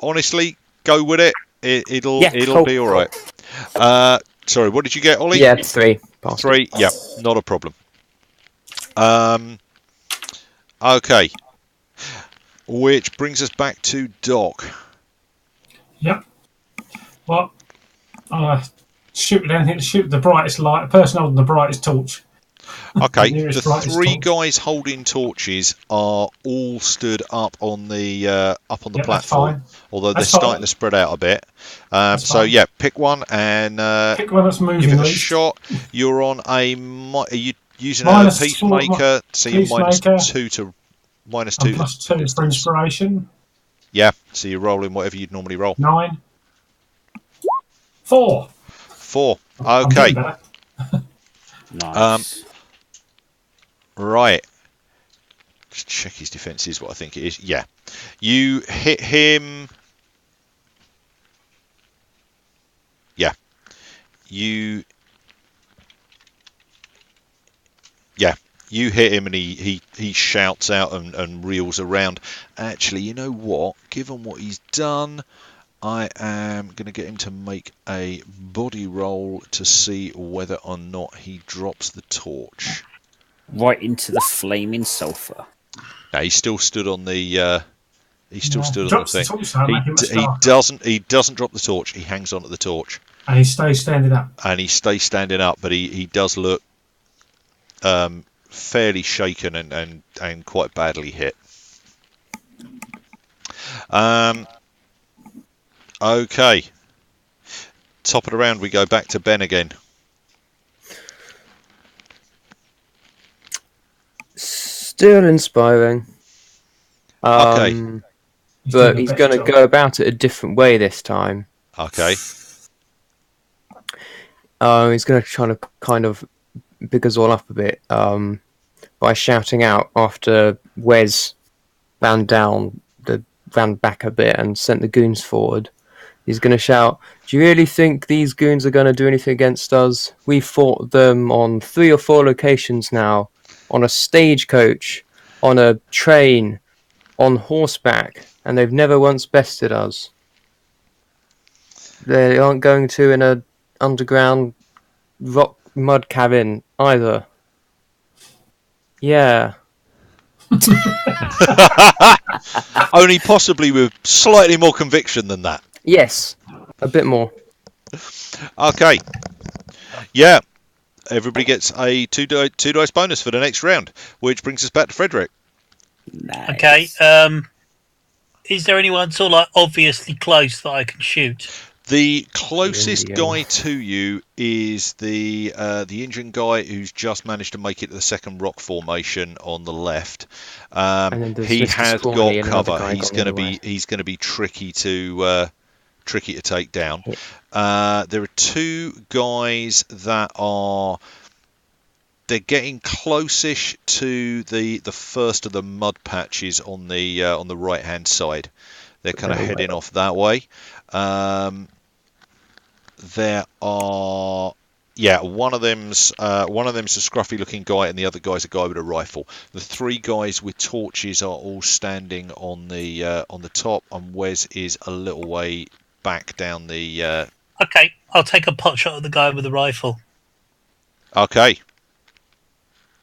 honestly, go with it. It'll cool, be all right. Sorry, what did you get, Ollie? Yeah, 3. 3. Yeah, not a problem. Okay. Which brings us back to Doc. Yep. Well, shoot with anything. Shoot the brightest light. A person holding the brightest torch. Okay, the 3 guys holding torches are all stood up on the platform, although they're starting to spread out a bit. So yeah, pick one and pick one that's moving. Give it a shot. You're on a. Are you using a peacemaker? So you're -2 to -2. +2 for inspiration. Yeah, so you're rolling whatever you'd normally roll. 9. 4. 4. Okay. Nice. Right. Just check his defense is what I think it is. Yeah. You hit him. Yeah. You hit him and he shouts out and reels around. Actually, you know what? Given what he's done, I am going to get him to make a body roll to see whether or not he drops the torch. Right into the flaming sulphur. No, he still stood on the. He stood on the thing. He doesn't drop the torch. He hangs on to the torch. And he stays standing up. But he does look fairly shaken and quite badly hit. Okay. Top of the round, we go back to Ben again. Still inspiring. Okay. But he's going to go about it a different way this time. Okay. He's going to try to kind of big us all up a bit by shouting out after Wes ran back a bit and sent the goons forward. He's going to shout, "Do you really think these goons are going to do anything against us? We've fought them on 3 or 4 locations now. On a stagecoach, on a train, on horseback, and they've never once bested us. They aren't going to in a underground rock mud cabin either. Yeah." Only possibly with slightly more conviction than that. Yes, a bit more. Okay. Yeah. everybody gets a two dice bonus for the next round, which brings us back to Frederick. Nice. Okay. Is there anyone sort of like obviously close that I can shoot? The closest Indian. guy to you is the Indian guy who's just managed to make it to the second rock formation on the left. And then there's He Mr. has Scrawny got and another cover. guy He's gone going to the other be way. he's going to be tricky to take down. There are two guys that they're getting close-ish to the first of the mud patches on the right hand side. They're kind of heading off that way. There are one of them's a scruffy looking guy and the other guy's a guy with a rifle. The three guys with torches are all standing on the top, and Wes is a little way back down the Okay, I'll take a pot shot at the guy with the rifle. Okay.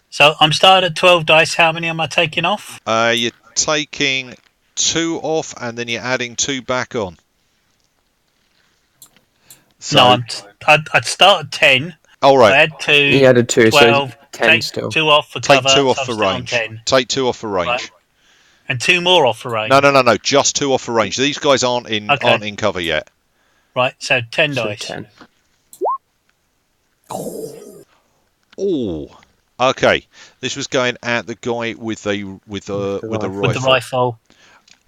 So I'm starting at 12 dice. How many am I taking off? You're taking 2 off and then you're adding 2 back on. So, No, I'd start at 10. all right. I had 2. He added 2, 12. so 10 take still. 2 off for Take cover. 2 off so for I'm still on range. 10. Take 2 off for range. Right. And 2 more off for range. No. Just 2 off for range. These guys aren't in cover yet. Right. So 10 So dice. 10. Oh. Okay. This was going at the guy with the rifle. With the rifle.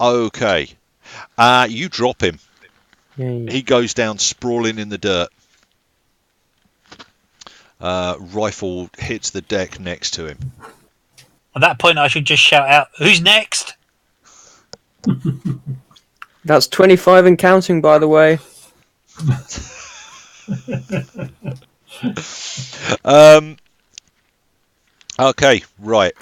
Okay. You drop him. Yay. He goes down sprawling in the dirt. Rifle hits the deck next to him. At that point, I should just shout out, "Who's next?" That's 25 and counting, by the way. Okay, right.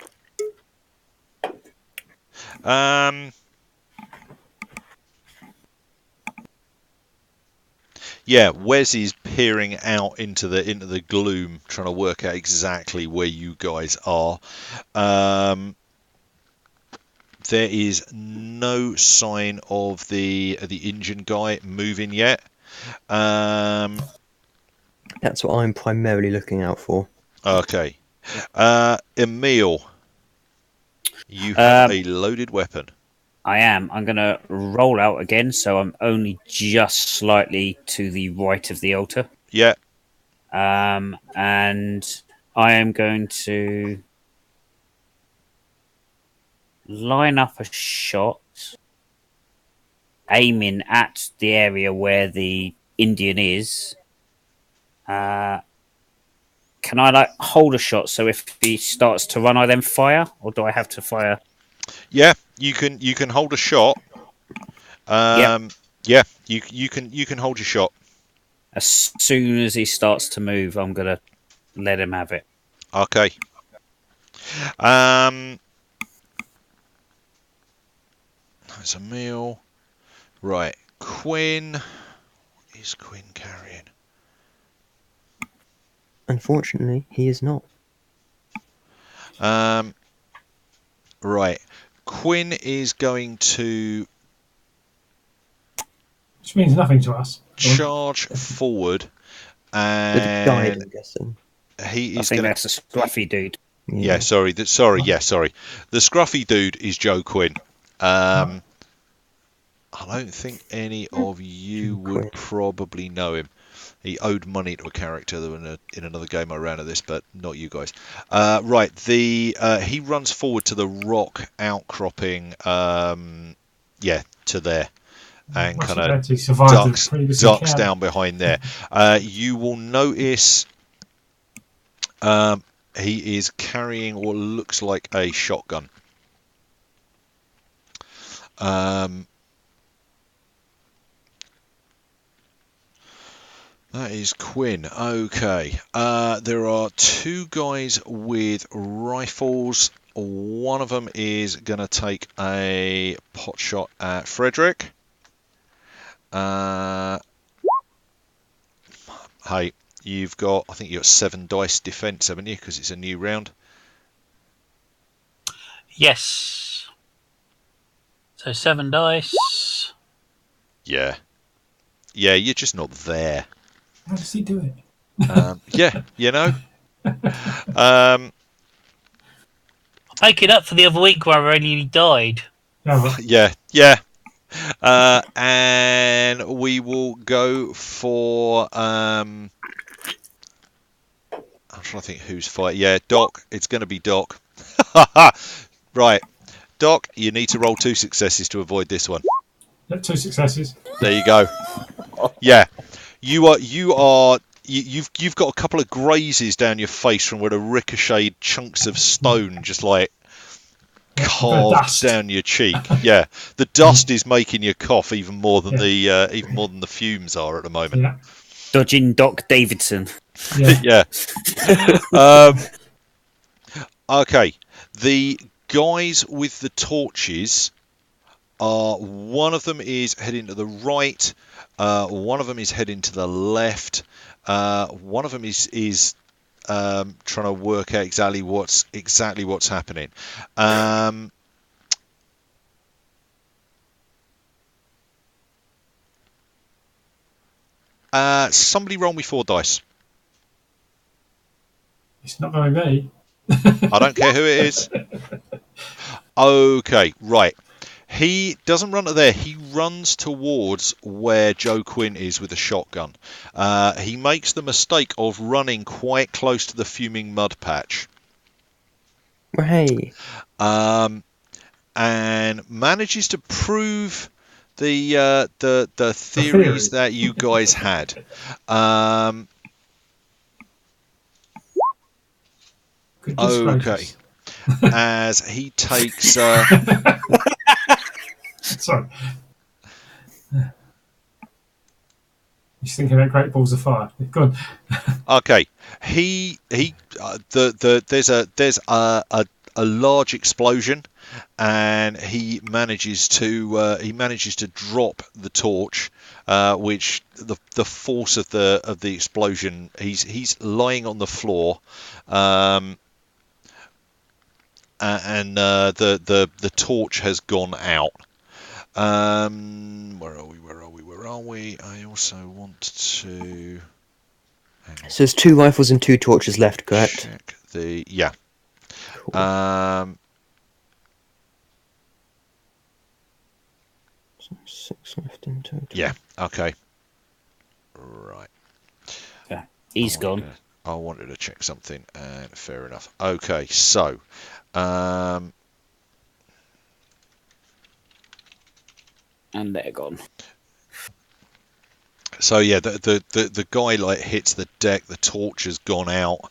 Yeah, Wes is peering out into the gloom, trying to work out exactly where you guys are. There is no sign of the engine guy moving yet. That's what I'm primarily looking out for. Okay. Emil, you have a loaded weapon. I am. I'm going to roll out again, so I'm only just slightly to the right of the altar. Yeah. And I am going to line up a shot, aiming at the area where the Indian is. Can I hold a shot so if he starts to run, I then fire, or do I have to fire? Yeah, you can hold a shot. Yep. Yeah, you can hold your shot. As soon as he starts to move, I'm gonna let him have it. Okay. That's a meal. Right, Quinn. What is Quinn carrying? Unfortunately, he is not. Right, Quinn is going to Which means nothing to us. charge forward, With a guide, and I'm guessing. he I is think going that's a scruffy dude. Yeah, sorry. The scruffy dude is Joe Quinn. I don't think any of you would probably know him. He owed money to a character in another game I ran of this, but not you guys. Right, he runs forward to the rock outcropping, to there, and kind of ducks down behind there. You will notice he is carrying what looks like a shotgun. That is Quinn. Okay. There are 2 guys with rifles. One of them is going to take a pot shot at Frederick. Hey, I think you've got 7 dice defense, haven't you? Because it's a new round. Yes. So 7 dice. Yeah. Yeah, you're just not there. How does he do it? Yeah, you know. Make it up for the other week where I nearly died. Yeah. And we will go for. I'm trying to think who's fighting. Yeah, Doc. It's going to be Doc. Right, Doc. You need to roll 2 successes to avoid this one. Yep, 2 successes. There you go. Yeah, you've got a couple of grazes down your face from where the ricocheted chunks of stone just like carved down your cheek. Yeah, the dust is making you cough even more than the fumes are at the moment. Yeah. Dodging Doc Davidson. Yeah. Okay, the guys with the torches are, one of them is heading to the right, one of them is heading to the left, one of them is trying to work out exactly what's happening. Somebody roll me 4 dice. It's not very me. I don't care who it is. Okay, right. He doesn't run to there. He runs towards where Joe Quinn is with a shotgun. He makes the mistake of running quite close to the fuming mud patch. Hey. And manages to prove the theories that you guys had. Okay. As he takes. Sorry. He's thinking about Great Balls of Fire. Go on. Okay. There's a large explosion, and he manages to drop the torch, which the force of the explosion, he's lying on the floor, and the torch has gone out. Where are we? I also want to. So there's 2 rifles and 2 torches left, correct? Check yeah. Cool. 6 left in total. Yeah. Okay. Right. Yeah, he's gone. I wanted to check something, and fair enough. Okay, so. And they're gone. So yeah, the guy like hits the deck. The torch has gone out.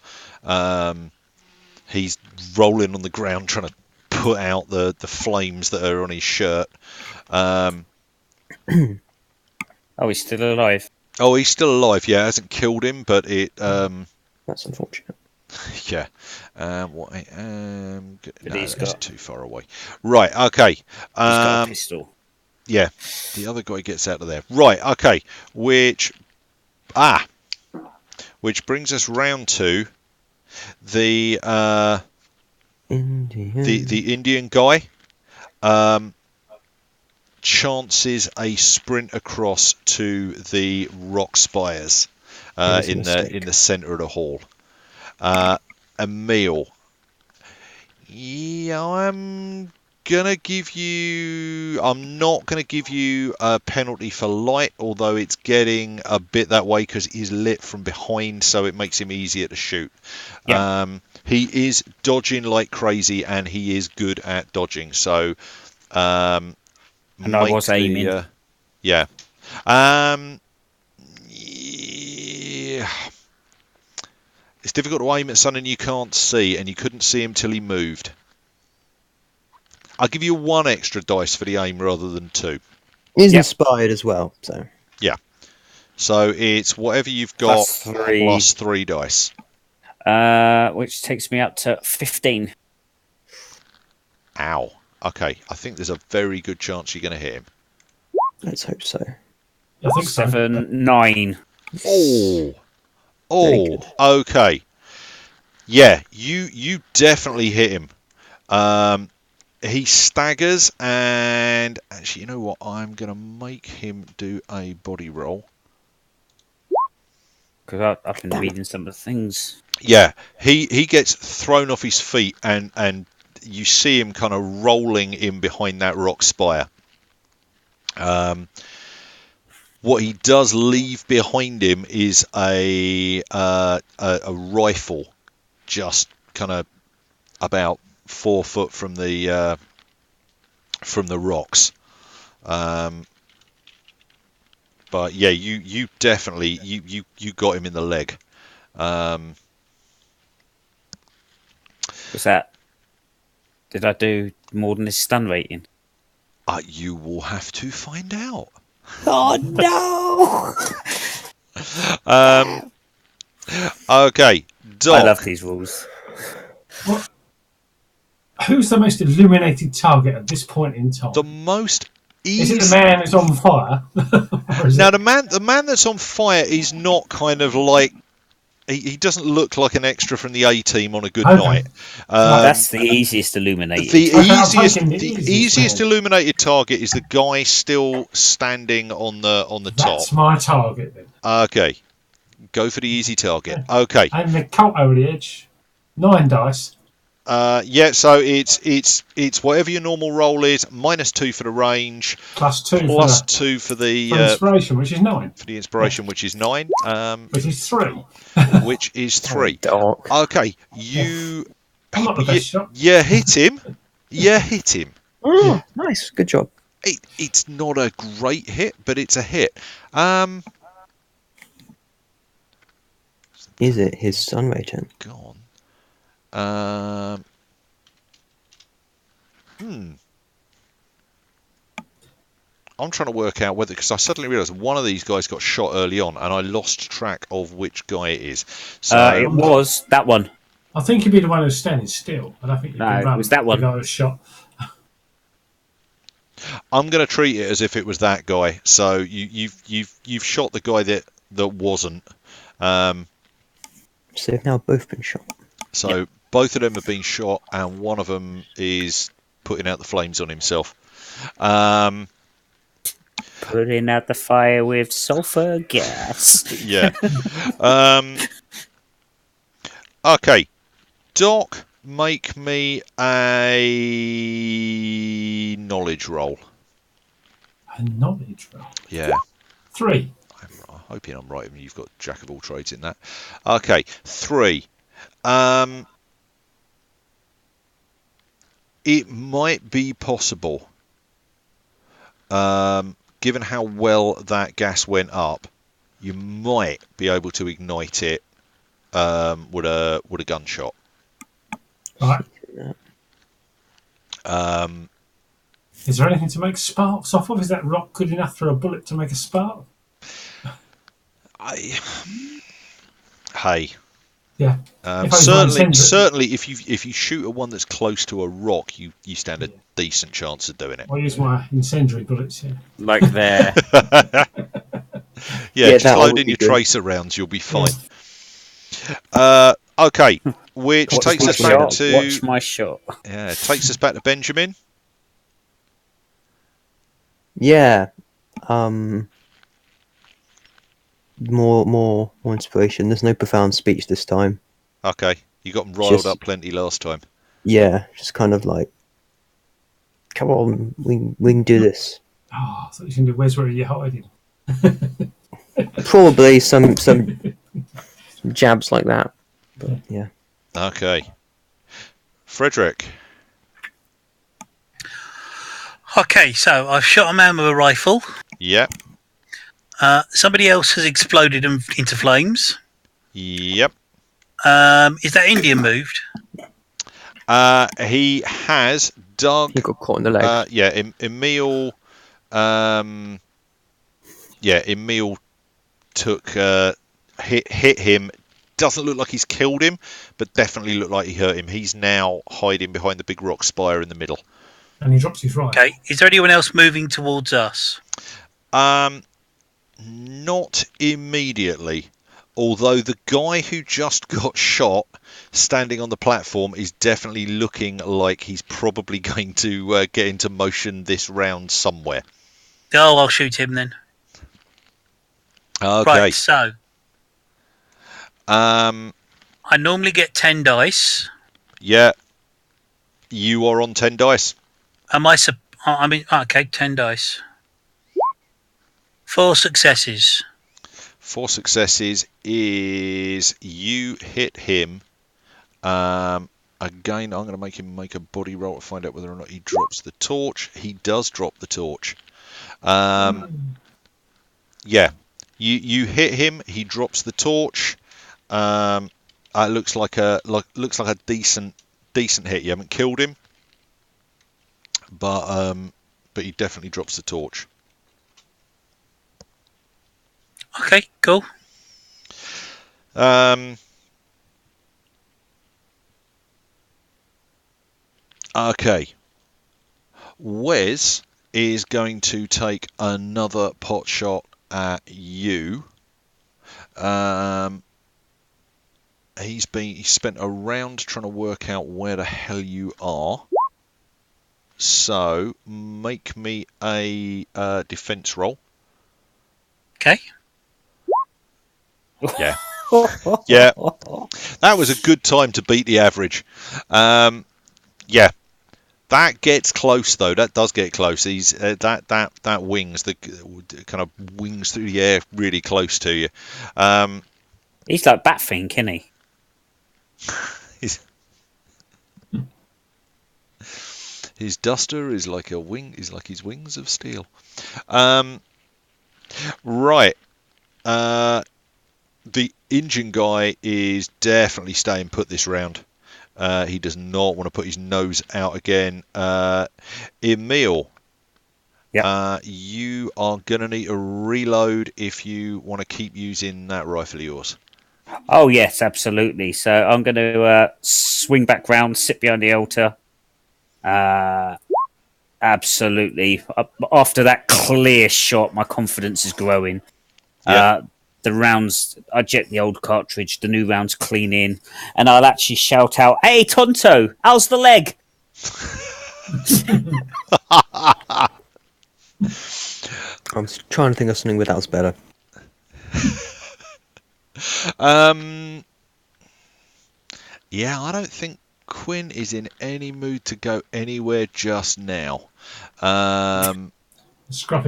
He's rolling on the ground trying to put out the flames that are on his shirt. Oh, he's still alive. Oh, he's still alive. Yeah, it hasn't killed him, but it. That's unfortunate. Yeah. What I am. No, he's that's got... too far away. Right. Okay. He's got a pistol. Yeah, the other guy gets out of there. Right, okay. Which brings us round to the Indian guy. Chances a sprint across to the rock spires in the centre of the hall. Emil. Yeah, I'm not gonna give you a penalty for light, although it's getting a bit that way because he's lit from behind, so it makes him easier to shoot. Yeah. He is dodging like crazy, and he is good at dodging. So, and I was aiming. Yeah. It's difficult to aim at something you can't see, and you couldn't see him till he moved. I'll give you 1 extra dice for the aim rather than 2. He's inspired as well, so. Yeah. So it's whatever you've got plus 3 dice. Which takes me up to 15. Ow. Okay, I think there's a very good chance you're going to hit him. Let's hope so. I think 7, 9. Oh, okay. Yeah, you definitely hit him. He staggers, and actually, you know what? I'm going to make him do a body roll. Because I've been reading some of the things. Yeah, he gets thrown off his feet, and you see him kind of rolling in behind that rock spire. What he does leave behind him is a rifle, just kind of about 4 foot from the rocks. But yeah, you definitely you got him in the leg. Was that? Did I do more than his stun rating? You will have to find out. Oh no! Okay, Doc. I love these rules. What? Who's the most illuminated target at this point in time? The most Is it the easy. man who's on fire? Now the man that's on fire is not kind of like he doesn't look like an extra from the A team on a good night. That's the easiest illuminated. The Okay, easiest illuminated target is the guy still standing on the top. That's my target then. Okay, go for the easy target. Okay. And the cult over the edge. 9 dice. Yeah, so it's whatever your normal roll is, -2 for the range, +2 for the inspiration, which is 9. For the inspiration, which is 9. Which is 3. Which is 3. Dark. Okay, you. I'm not the best shot. You hit him. You hit him. Oh, nice. Good job. It's not a great hit, but it's a hit. Is it his stun rating? Gone. I'm trying to work out whether, because I suddenly realised one of these guys got shot early on, and I lost track of which guy it is. So it was that one. I think you'd be the one who's standing still. I don't think you'd be running. It was that one. The guy who's shot. I'm going to treat it as if it was that guy. So you've shot the guy that wasn't. So they've now both been shot. So yep. Both of them have been shot, and one of them is putting out the flames on himself. Putting out the fire with sulfur gas. Yeah. Okay. Doc, make me a knowledge roll. A knowledge roll? Yeah. 3. I'm hoping I'm right. I mean, you've got jack of all trades in that. Okay. 3. It might be possible, given how well that gas went up, you might be able to ignite it with a gunshot. Right. Is there anything to make sparks off of? Is that rock good enough for a bullet to make a spark? Hey. Yeah. Certainly, if you shoot at one that's close to a rock, you stand a decent chance of doing it. I'll use my incendiary bullets here. Like there. Just load in your tracer rounds, you'll be fine. Okay, which takes us back to... Watch my shot. Yeah, it takes us back to Benjamin. Yeah. More inspiration. There's no profound speech this time. Okay, you got them riled up plenty last time. Yeah, just kind of like, come on, we can do this. Oh, I thought you were going to do where are you hiding? Probably some jabs like that, but yeah. Okay, Frederick. Okay, so I've shot a man with a rifle. Yep. Somebody else has exploded into flames. Yep. Is that Indian moved? He has. Doug. He got caught in the leg. Emil. Emil took hit him. Doesn't look like he's killed him, but definitely looked like he hurt him. He's now hiding behind the big rock spire in the middle. And he drops his rifle. Okay. Is there anyone else moving towards us? Not immediately. Although the guy who just got shot standing on the platform is definitely looking like he's probably going to get into motion this round somewhere. Oh, I'll shoot him then. Okay. Right, so I normally get 10 dice. Yeah, you are on 10 dice. Am I? I mean, okay, 10 dice. 4 successes. 4 successes is you hit him. Again, I'm going to make him make a body roll to find out whether or not he drops the torch. He does drop the torch. Yeah, you hit him. He drops the torch. It looks like a decent hit. You haven't killed him, but he definitely drops the torch. Okay, cool. Okay. Wes is going to take another pot shot at you. He spent a round trying to work out where the hell you are. So make me a defense roll. Okay. Yeah. Yeah. That was a good time to beat the average. Yeah. That gets close though. That does get close. He's that wings, the kind of wings through the air, really close to you. He's like Batfink, isn't he? His duster is like a wing. Is like his wings of steel. Right. The engine guy is definitely staying put this round. He does not want to put his nose out again. Emil, you are going to need a reload if you want to keep using that rifle of yours. Oh, yes, absolutely. So I'm going to swing back round, sit behind the altar. Absolutely. After that clear shot, my confidence is growing. Yeah. The rounds, I jet the old cartridge, the new rounds clean in, and I'll actually shout out, "Hey, Tonto, how's the leg?" I'm trying to think of something that was better. Yeah, I don't think Quinn is in any mood to go anywhere just now. Scruffy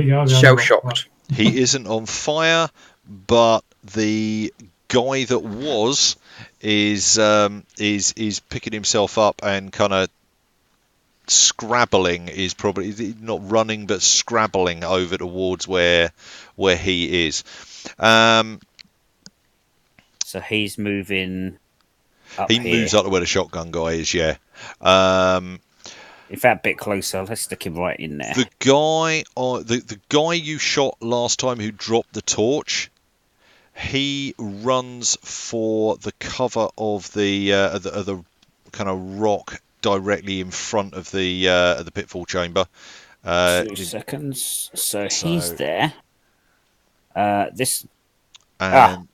guy. Shell-shocked. He isn't on fire, but the guy that was is picking himself up and kind of scrabbling. Is probably not running, but scrabbling over towards where he is. So he's moving up He here. moves up to where the shotgun guy is. Yeah. In fact, a bit closer. Let's stick him right in there. The guy you shot last time who dropped the torch, he runs for the cover of the kind of rock directly in front of the pitfall chamber. 2 seconds. So he's there.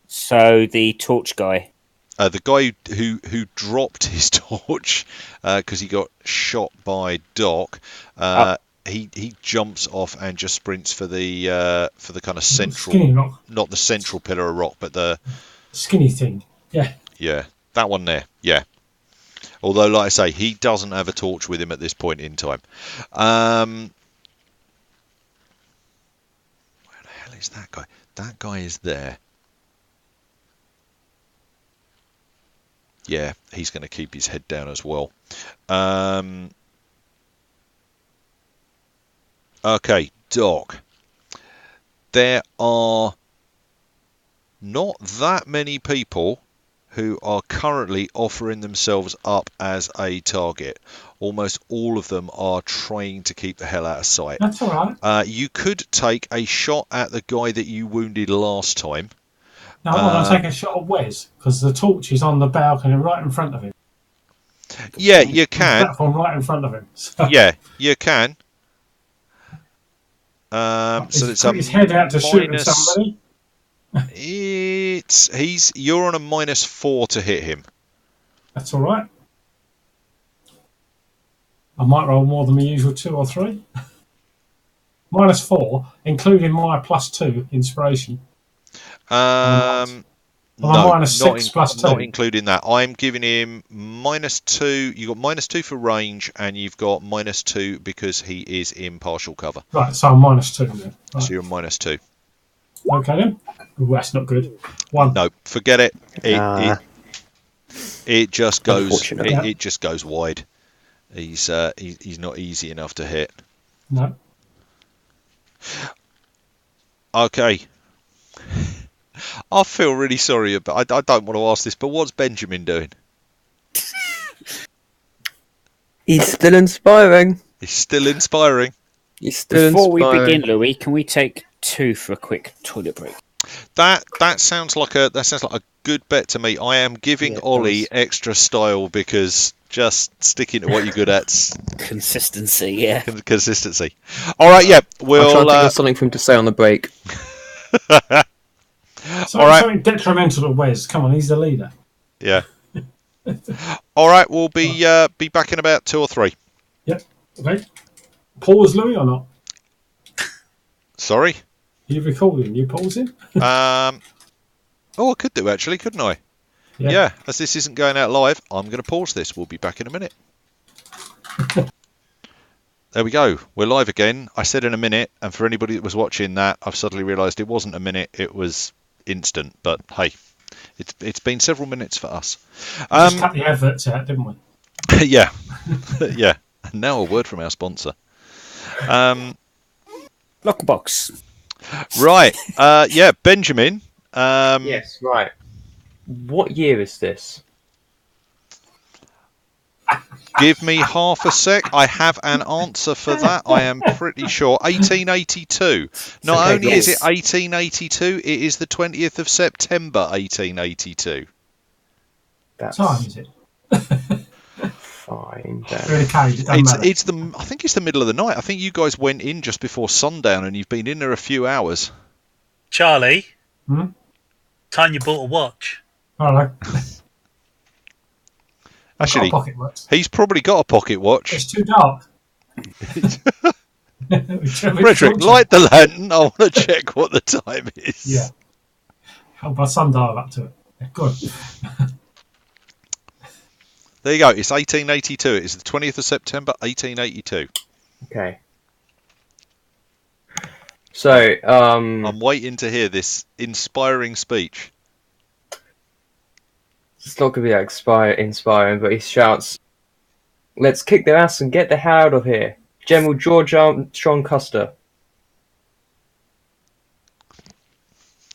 So the torch guy. The guy who dropped his torch because he got shot by Doc. He jumps off and just sprints for the kind of central, not the central pillar of rock, but the skinny thing. Yeah, that one there. Yeah. Although, like I say, he doesn't have a torch with him at this point in time. Where the hell is that guy? That guy is there. Yeah, he's going to keep his head down as well. Okay, Doc. There are not that many people who are currently offering themselves up as a target. Almost all of them are trying to keep the hell out of sight. that's all right. You could take a shot at the guy that you wounded last time. No, I want to take a shot at Wes because the torch is on the balcony right in front of him. Yeah, you can. Platform right in front of him. So Yeah, you can. So it's put his head out to shoot at somebody. You're on a -4 to hit him. That's all right. I might roll more than the usual 2 or 3. -4, including my +2 inspiration. Well, No, minus not 6 plus 2. not including that. I'm giving him -2. You got -2 for range, and you've got -2 because he is in partial cover. Right, so I'm -2 then. Right. So you're -2. Okay then. Ooh, that's not good. 1. No, forget it. It just goes. Unfortunate. It just goes wide. He's not easy enough to hit. No. Okay. I feel really sorry about. I don't want to ask this, but what's Benjamin doing? He's still inspiring. He's still inspiring. He's still Before inspiring. we begin, Louis, can we take 2 for a quick toilet break? That sounds like a good bet to me. I am giving Ollie extra style because just sticking to what you're good at. Consistency, yeah. Consistency. All right, yeah. I'll try and think of something for him to say on the break. All right. Something detrimental to Wes. Come on, he's the leader. Yeah. All right, we'll be back in about 2 or 3. Yep. Okay. Pause, Louis, or not? Sorry. Are you recording? You pausing? I could do actually, couldn't I? Yeah. As this isn't going out live, I'm going to pause this. We'll be back in a minute. There we go. We're live again. I said in a minute, and for anybody that was watching that, I've suddenly realised it wasn't a minute. It was instant. But hey, it's been several minutes for us. Just cut the adverts out, didn't we? Yeah. Yeah. Now a word from our sponsor. Lockbox. Right. Yeah, Benjamin. Yes, right. What year is this? Give me half a sec. I have an answer for that. I am pretty sure. 1882. Not only is it 1882, it is the 20th of September, 1882. That's What time is it? fine. It's the. I think it's the middle of the night. I think you guys went in just before sundown, and you've been in there a few hours. Charlie, time you bought a watch. Hello. Actually, he's probably got a pocket watch. It's too dark. Frederick, light the lantern. I want to check what the time is. Yeah. Hold my sundial up to it. Good. There you go. It's 1882. It is the 20th of September, 1882. Okay. So, I'm waiting to hear this inspiring speech. It's not going to be inspiring, but he shouts, "Let's kick their ass and get the hell out of here. General George Armstrong Custer."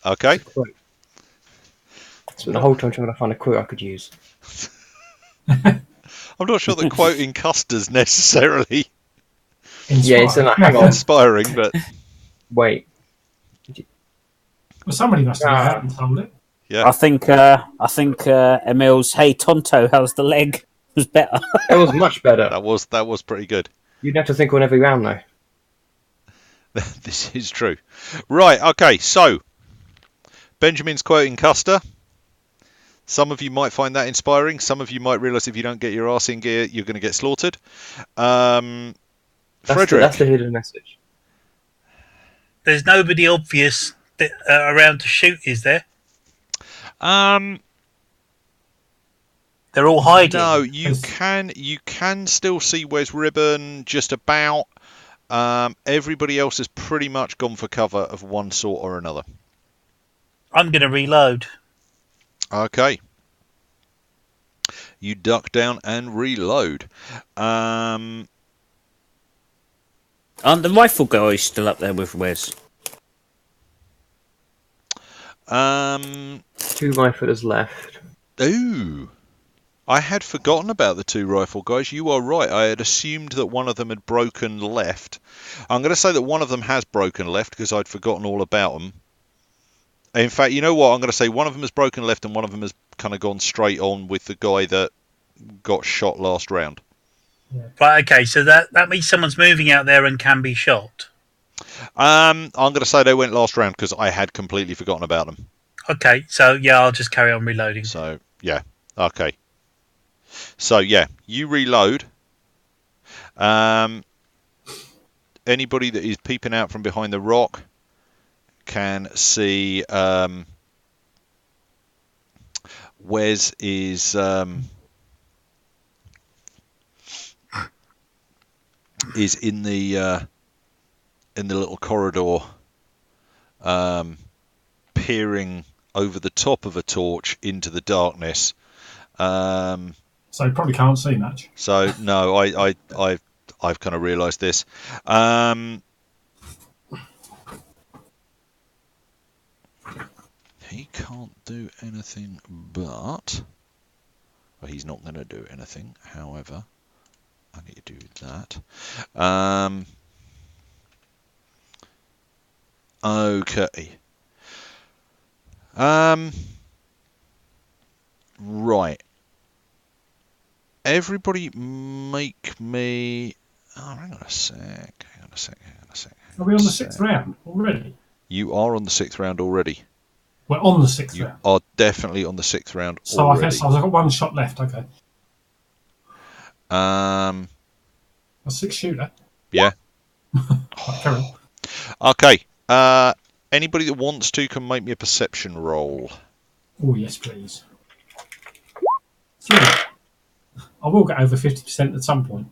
Okay. So the whole time trying to find a quote I could use. I'm not sure that quoting Custer's necessarily inspiring, but wait. Well, somebody must have been out and told it. Yeah. I think Emil's "Hey Tonto, how's the leg?" was better. That was much better. That was pretty good. You'd have to think on every round though. This is true. Right, okay, so Benjamin's quoting Custer. Some of you might find that inspiring. Some of you might realise if you don't get your arse in gear, you're going to get slaughtered. Frederick. That's the hidden message. There's nobody obvious around to shoot, is there? They're all hiding. No, you can still see Wes Ribbon just about. Everybody else has pretty much gone for cover of one sort or another. I'm going to reload. Okay. You duck down and reload. Aren't the rifle guys still up there with Wes? 2 riflers left. Ooh. I had forgotten about the 2 rifle guys. You are right. I had assumed that one of them had broken left. I'm going to say that one of them has broken left because I'd forgotten all about them. In fact, you know what? I'm going to say one of them has broken left and one of them has kind of gone straight on with the guy that got shot last round. Yeah. Right, okay, so that means someone's moving out there and can be shot. I'm going to say they went last round because I had completely forgotten about them. Okay, so yeah, I'll just carry on reloading. So, yeah. Okay. So, yeah, you reload. Anybody that is peeping out from behind the rock can see Wes is in the little corridor, peering over the top of a torch into the darkness. So you probably can't see much. So no, I've kind of realised this. He can't do anything, but well, he's not going to do anything. However, I need to do that. Okay. Right. Everybody make me... Oh, hang on a sec. Are we on the 6th round already? You are on the 6th round already. We're on the 6th round. You are definitely on the 6th round so already. So I've got one shot left, okay. A 6-shooter? Yeah. Carry on. Okay. Anybody that wants to can make me a perception roll. Oh, yes, please. 3. I will get over 50% at some point.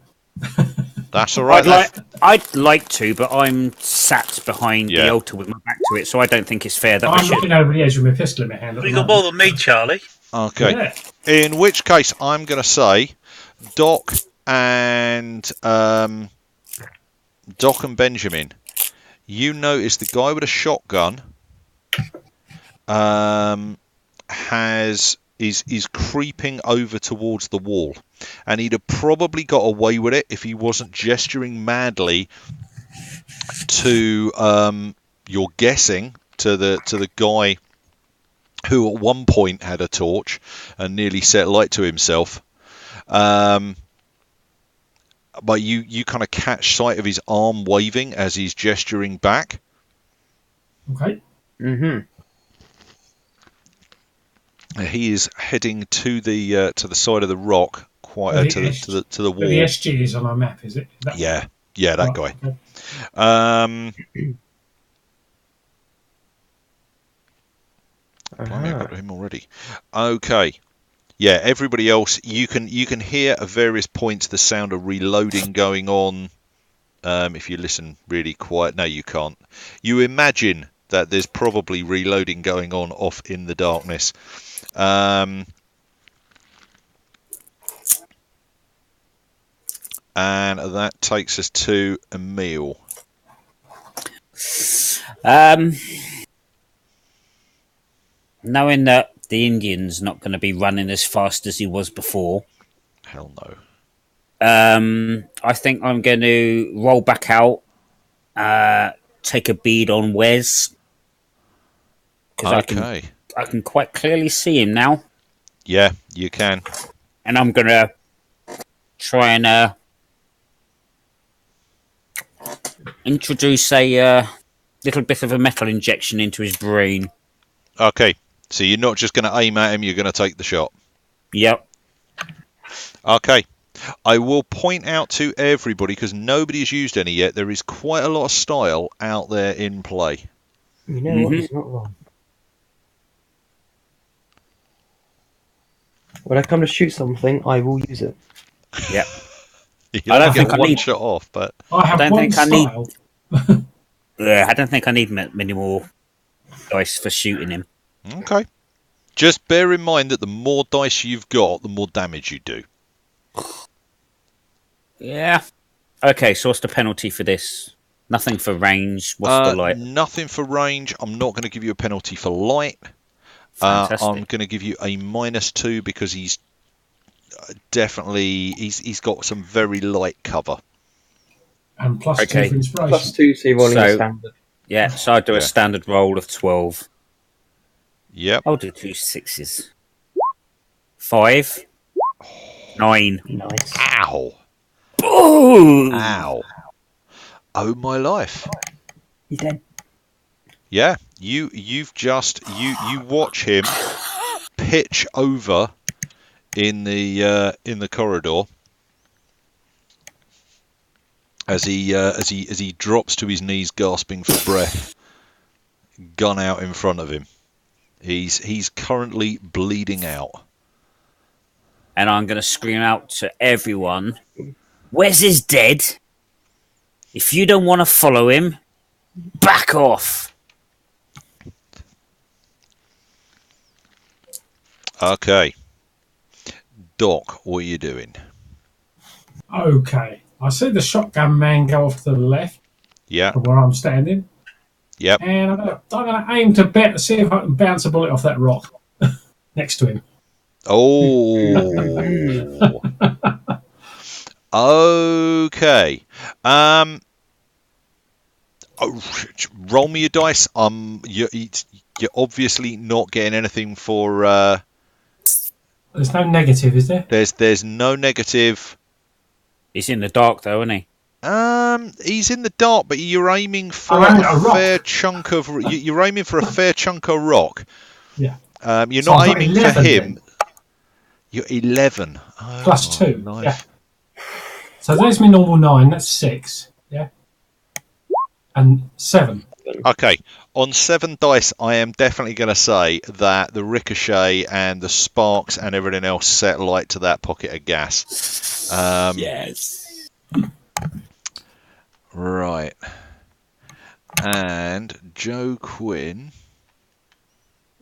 That's all right. I'd like to, but I'm sat behind the altar with my back to it, so I don't think it's fair that I'm looking over the edge with my pistol in my hand. You got more than me, Charlie. Okay. Yeah. In which case, I'm going to say Doc and Benjamin, you notice the guy with a shotgun is creeping over towards the wall, and he'd have probably got away with it if he wasn't gesturing madly to you're guessing to the guy who at one point had a torch and nearly set light to himself. But you kind of catch sight of his arm waving as he's gesturing back. Okay. Mm-hmm. He is heading to the side of the rock, quite to the wall. The SG is on our map, is it? Yeah, that guy. Okay. Blimey, I got him already. Okay. Yeah, everybody else, you can hear at various points the sound of reloading going on. If you listen really quiet, no, you can't. You imagine that there's probably reloading going on off in the darkness. And that takes us to Emil. Knowing that the Indian's not going to be running as fast as he was before. Hell no. I think I'm going to roll back out, take a bead on Wes. Okay. I can quite clearly see him now. Yeah, you can. And I'm going to try and introduce a little bit of a metal injection into his brain. Okay, so you're not just going to aim at him, you're going to take the shot. Yep. Okay. I will point out to everybody, because nobody's used any yet, there is quite a lot of style out there in play. You know what? He's not wrong. When I come to shoot something, I will use it. Yep. I don't get one shot off, but I don't think I need many more dice for shooting him. Okay. Just bear in mind that the more dice you've got, the more damage you do. Yeah. Okay, so what's the penalty for this? Nothing for range. What's the light? Nothing for range. I'm not going to give you a penalty for light. I'm going to give you a -2 because he's definitely he's got some very light cover. And +2 for inspiration. +2, so you're rolling a standard. Yeah, so I'll do a standard roll of 12. Yep. I'll do 2 6s. 5. 9. Nice. Ow. Boom! Ow. Oh my life. He's dead. Yeah, you've just you watch him pitch over in the corridor as he drops to his knees, gasping for breath, gun out in front of him. He's currently bleeding out. And I'm going to scream out to everyone, Wes is dead. If you don't want to follow him, back off. Okay. Doc, what are you doing? Okay. I see the shotgun man go off to the left Yeah. from where I'm standing. Yep. And I'm gonna aim to see if I can bounce a bullet off that rock next to him. Oh. Okay. Roll me your dice. You're obviously not getting anything for. There's no negative, is there? There's no negative. He's in the dark, though, isn't he? He's in the dark, but you're aiming for I'm aiming at a a rock. fair chunk of. You're aiming for a fair chunk of rock. Yeah. You're So not I've got aiming for 11 him. then. You're 11. Oh, Plus 2. Nice. Yeah. So there's my normal 9. That's 6. Yeah. And 7. Okay, on 7 dice, I am definitely going to say that the ricochet and the sparks and everything else set light to that pocket of gas. Yes. Right. And Joe Quinn.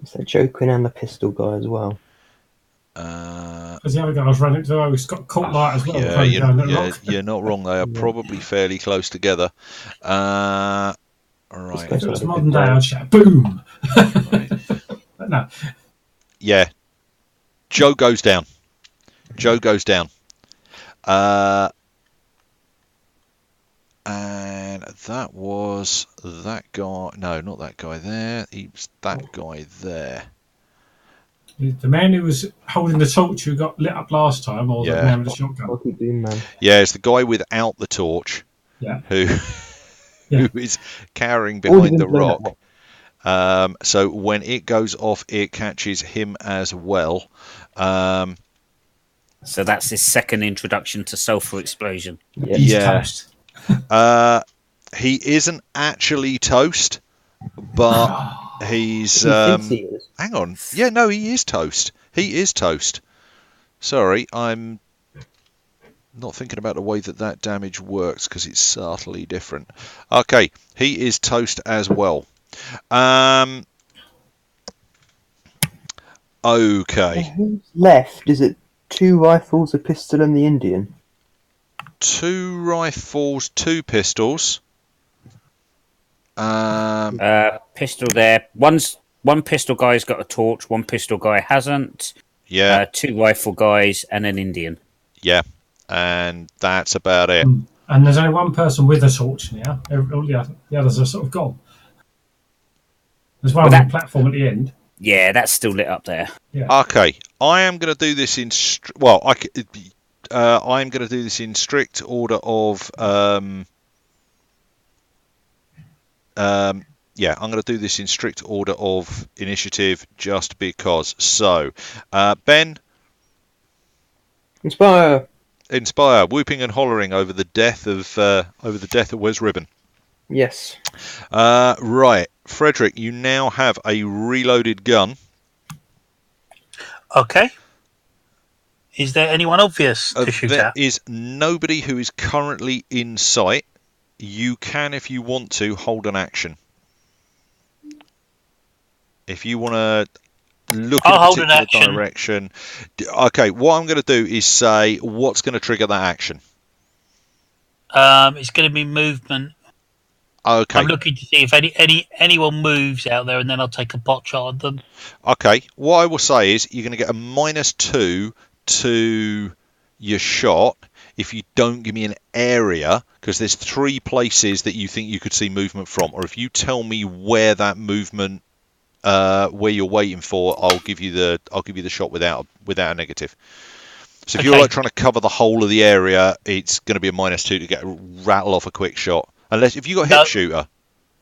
So Joe Quinn and the pistol guy as well. Because the other guy I was running to, he's got caught light as well. Yeah, you're not wrong. They are probably fairly close together. Right. If it was modern day, I'd shout, boom! Right. But no. Yeah. Joe goes down. And that was that guy. No, not that guy there. He was that guy there. The man who was holding the torch who got lit up last time, or the man with the shotgun? Rocky Boom Man. Yeah, it's the guy without the torch. Yeah. Who Yeah. who is cowering behind the rock. So when it goes off, it catches him as well. So that's his second introduction to sulfur explosion. He's Yeah. toast. He isn't actually toast, but he's. He thinks he is. Hang on. Yeah, no, he is toast. He is toast. Sorry, I'm not thinking about the way that damage works because it's subtly different. Okay, he is toast as well. Okay. Who's left? Is it 2 rifles, a pistol, and the Indian? 2 rifles, 2 pistols. Pistol there. One pistol guy's got a torch. One pistol guy hasn't. Yeah. 2 rifle guys and an Indian. Yeah. And that's about it. And there's only one person with a torch now. The others are sort of gone. There's one on the platform at the end. Yeah, that's still lit up there. Yeah. Okay, I am going to do this in I'm going to do this in strict order of I'm going to do this in strict order of initiative just because. So, Ben, Inspire. whooping and hollering over the death of Wes Ribbon. Yes. Right, Frederick, you now have a reloaded gun. Okay. Is there anyone obvious to shoot There at? is nobody who is currently in sight. You can, if you want to, hold an action. If you want to look in I'll a hold an particular action. direction. Okay, what I'm going to do is say what's going to trigger that action. It's going to be movement. Okay. I'm looking to see if anyone moves out there, and then I'll take a pot shot at them. Okay, what I will say is you're going to get a -2 to your shot if you don't give me an area, because there's 3 places that you think you could see movement from, or if you tell me where that movement, where you're waiting for, I'll give you the shot without a negative. So if you're like trying to cover the whole of the area, it's going to be a -2 to rattle off a quick shot. Unless if you got hip shooter.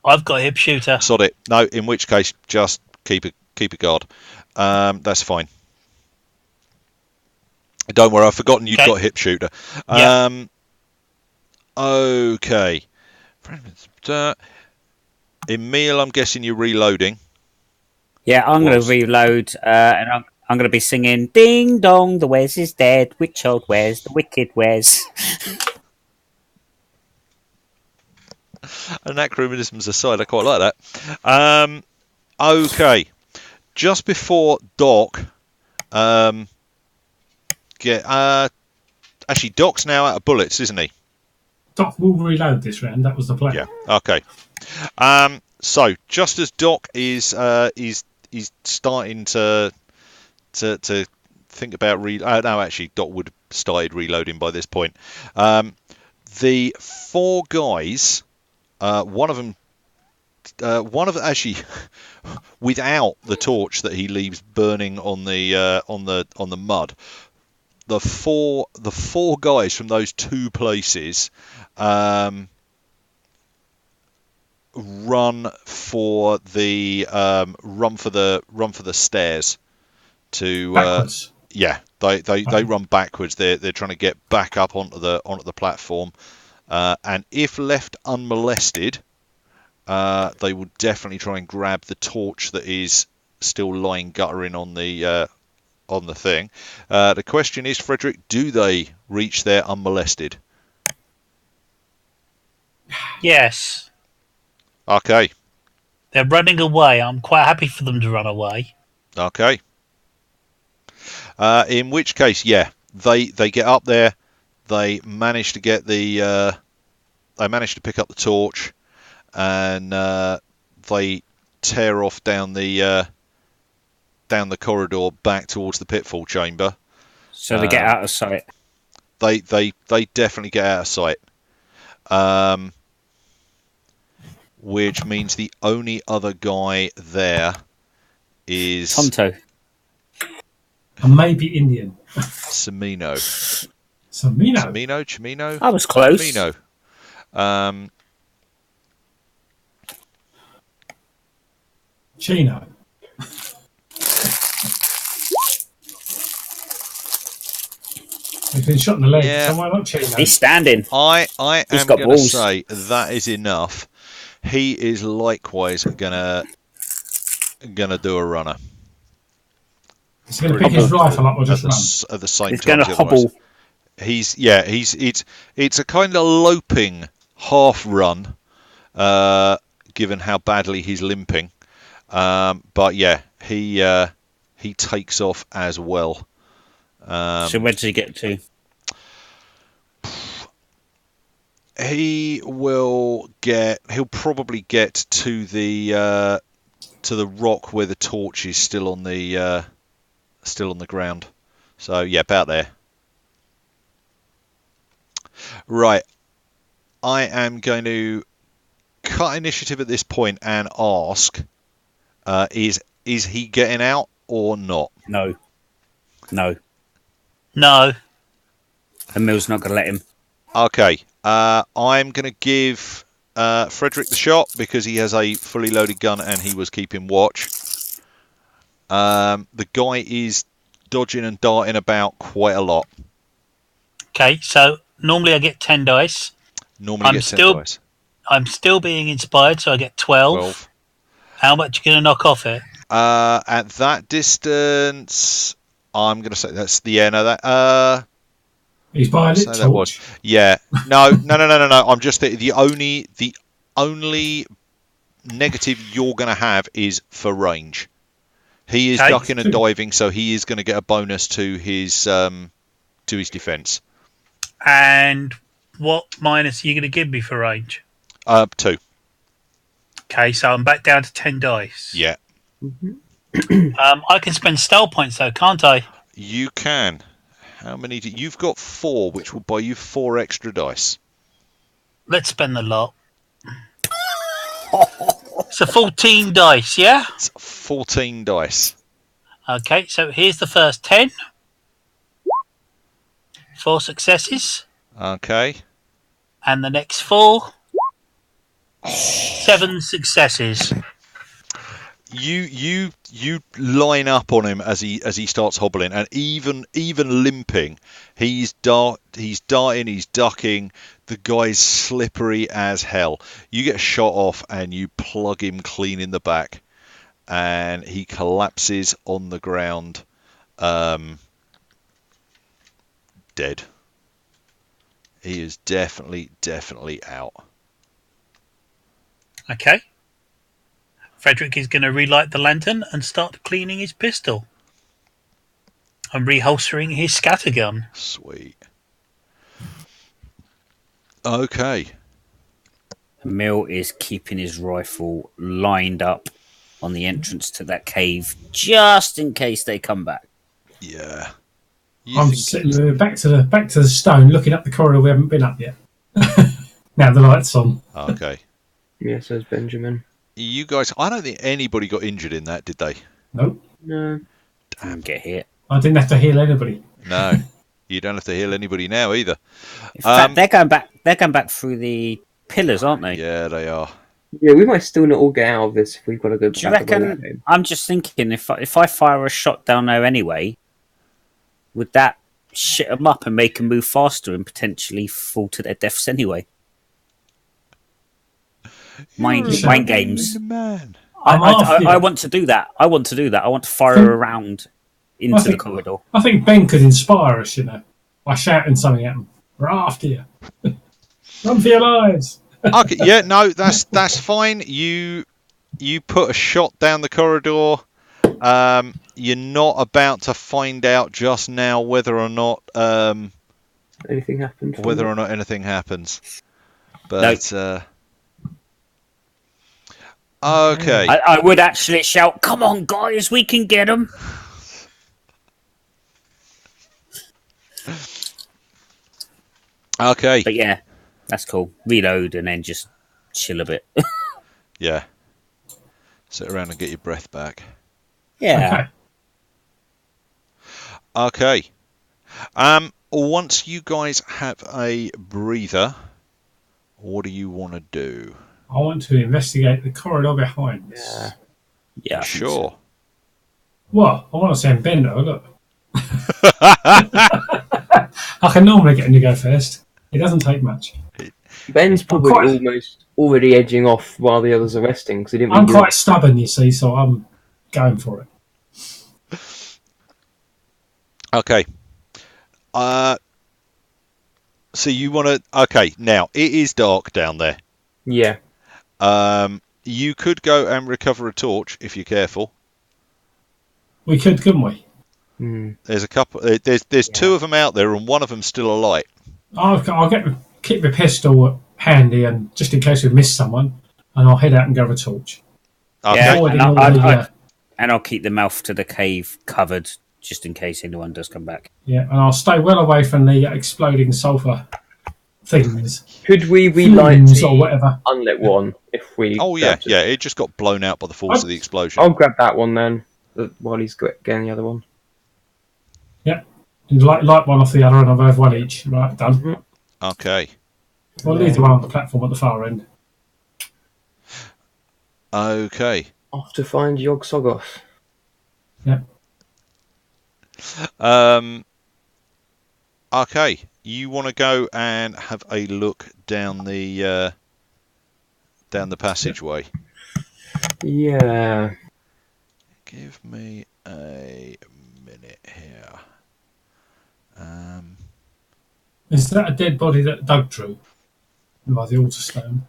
I've got hip shooter. Sod it. No, in which case just keep a guard. That's fine. Don't worry, I've forgotten you've got hip shooter. Okay. Emil, I'm guessing you're reloading. Yeah, I'm going to reload, and I'm going to be singing "Ding Dong, the Wes is dead. Which old Wes? The wicked Wes." Anachronisms aside, I quite like that. Okay, just before Doc actually, Doc's now out of bullets, isn't he? Doc will reload this round. That was the plan. Yeah. Okay. So just as Doc is starting to think about no, actually, Doc would have started reloading by this point. The four guys, one of them actually, without the torch that he leaves burning on the mud. The four guys from those two places run for the stairs to Backwards. Yeah, they run backwards. They're trying to get back up onto the platform, and if left unmolested, they will definitely try and grab the torch that is still lying guttering on the thing. The question is, Frederick, do they reach there unmolested? Yes. Okay. They're running away. I'm quite happy for them to run away. Okay. In which case, yeah, they get up there. They manage to get they manage to pick up the torch, and they tear off down the corridor back towards the pitfall chamber. So they get out of sight. They definitely get out of sight. Which means the only other guy there is Tonto. And maybe Indian. Cimino. Cimino? I was close. Cimino. Chino. He's been shot in the leg. Yeah. So why not Chino? He's standing. I am got going to balls. say that is enough. He is likewise gonna do a runner. He's going to pick his rifle up or just run? At the same He's time. going to hobble. It's a kind of loping half run, given how badly he's limping. But yeah, he takes off as well. So where does he get to? He'll probably get to the rock where the torch is still on the ground. So yeah, about there. Right. I am going to cut initiative at this point and ask, is he getting out or not? No. No. No. Emil's not going to let him. Okay. I'm going to give Frederick the shot because he has a fully loaded gun and he was keeping watch. The guy is dodging and darting about quite a lot. Okay, so normally I get 10 dice. Normally get 10 dice. I'm still being inspired, so I get 12. How much are you going to knock off it? At that distance, I'm going to say that's the end of that. He's buying it. That was. Yeah. No. I'm just the only negative you're going to have is for range. He is ducking and diving, so he is going to get a bonus to his defense. And what minus are you going to give me for range? 2. Okay, so I'm back down to 10 dice. Yeah. I can spend style points though, can't I? You can. How many you've got 4, which will buy you 4 extra dice. Let's spend the lot. So 14 dice, yeah? It's 14 dice. Okay, so here's the first 10. 4 successes. Okay. And the next 4. 7 successes. You line up on him as he starts hobbling, and even limping, he's darting, he's ducking. The guy's slippery as hell. You get shot off and you plug him clean in the back, and he collapses on the ground, dead. He is definitely out. Okay. Frederick is going to relight the lantern and start cleaning his pistol. And reholstering his scattergun. Sweet. Okay. Mill is keeping his rifle lined up on the entrance to that cave, just in case they come back. Yeah. I'm sitting there back to the stone, looking up the corridor we haven't been up yet. Now the light's on. Okay. Yeah, says Benjamin. You guys, I don't think anybody got injured in that, did they? Nope. No. Damn. Get hit. I didn't have to heal anybody. No. You don't have to heal anybody now either. In fact, they're going back. They're going back through the pillars, aren't they? Yeah, they are. Yeah, we might still not all get out of this if we've got to go back. Do you reckon? I'm just thinking, if I fire a shot down there anyway, would that shit them up and make them move faster and potentially fall to their deaths anyway? Mind games. Man. I want to do that. I want to fire around into the corridor. I think Ben could inspire us, by shouting something at them. We're after you. Run for your lives. Okay, yeah, no, that's fine. You put a shot down the corridor. You're not about to find out just now whether or not anything happens. Whether or not anything happens. But okay. I would actually shout, "Come on, guys, we can get them." Okay. But yeah, that's cool. Reload and then just chill a bit. Yeah. Sit around and get your breath back. Yeah. Okay. Once you guys have a breather, what do you want to do? I want to investigate the corridor behind us. Yeah. Yeah. Sure. Well, I want to send Ben though, look. I can normally get him to go first. It doesn't take much. Ben's probably almost already edging off while the others are resting because he didn't. I'm quite stubborn, you see, so I'm going for it. Okay. So you want to? Okay. Now it is dark down there. Yeah. You could go and recover a torch if you're careful. We could, couldn't we? There's a couple. There's two of them out there, and one of them's still alight. I'll keep the pistol handy, and just in case we miss someone, and I'll head out and grab a torch. Okay. Yeah, and I'll keep the mouth to the cave covered just in case anyone does come back. Yeah, and I'll stay well away from the exploding sulphur things. Could we relight the or whatever unlit one if we? Oh yeah, it just got blown out by the force of the explosion. I'll grab that one then, while he's getting the other one. Yep. And light one off the other, and I'll have one each. Right, done. Okay. We'll leave the one on the platform at the far end. Okay. Off to find Yog Soggoth. Yep. Okay. You want to go and have a look down the passageway. Yeah. Give me a minute here. Is that a dead body that Doug drew by the altar stone?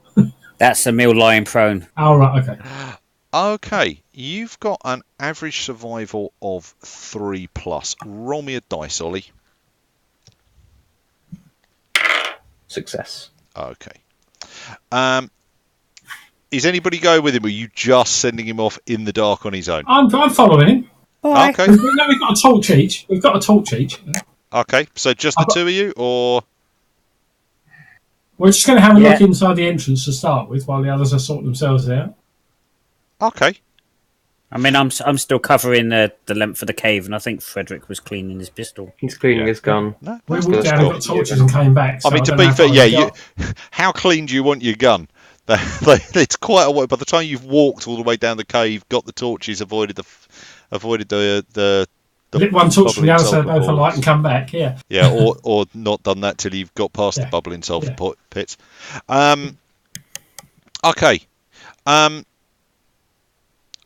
That's a Mill lying prone. Oh, right, okay. Okay, you've got an average survival of 3+. Roll me a dice, Ollie. Success. Okay. Is anybody going with him, or are you just sending him off in the dark on his own? I'm following him. Bye. Okay. We've got a torch each. Okay, so just the two of you, or? We're just going to have a look inside the entrance to start with, while the others are sorting themselves out. Okay. I mean, I'm still covering the length of the cave, and I think Frederick was cleaning his pistol. He's cleaning his gun. No, We walked down and got torches and came back. So I mean, to be fair, how clean do you want your gun? It's quite a way. By the time you've walked all the way down the cave, got the torches, avoided the lit one torch from the other side both for light and come back. Yeah. Yeah, or not done that till you've got past the bubbling sulphur pits. Okay.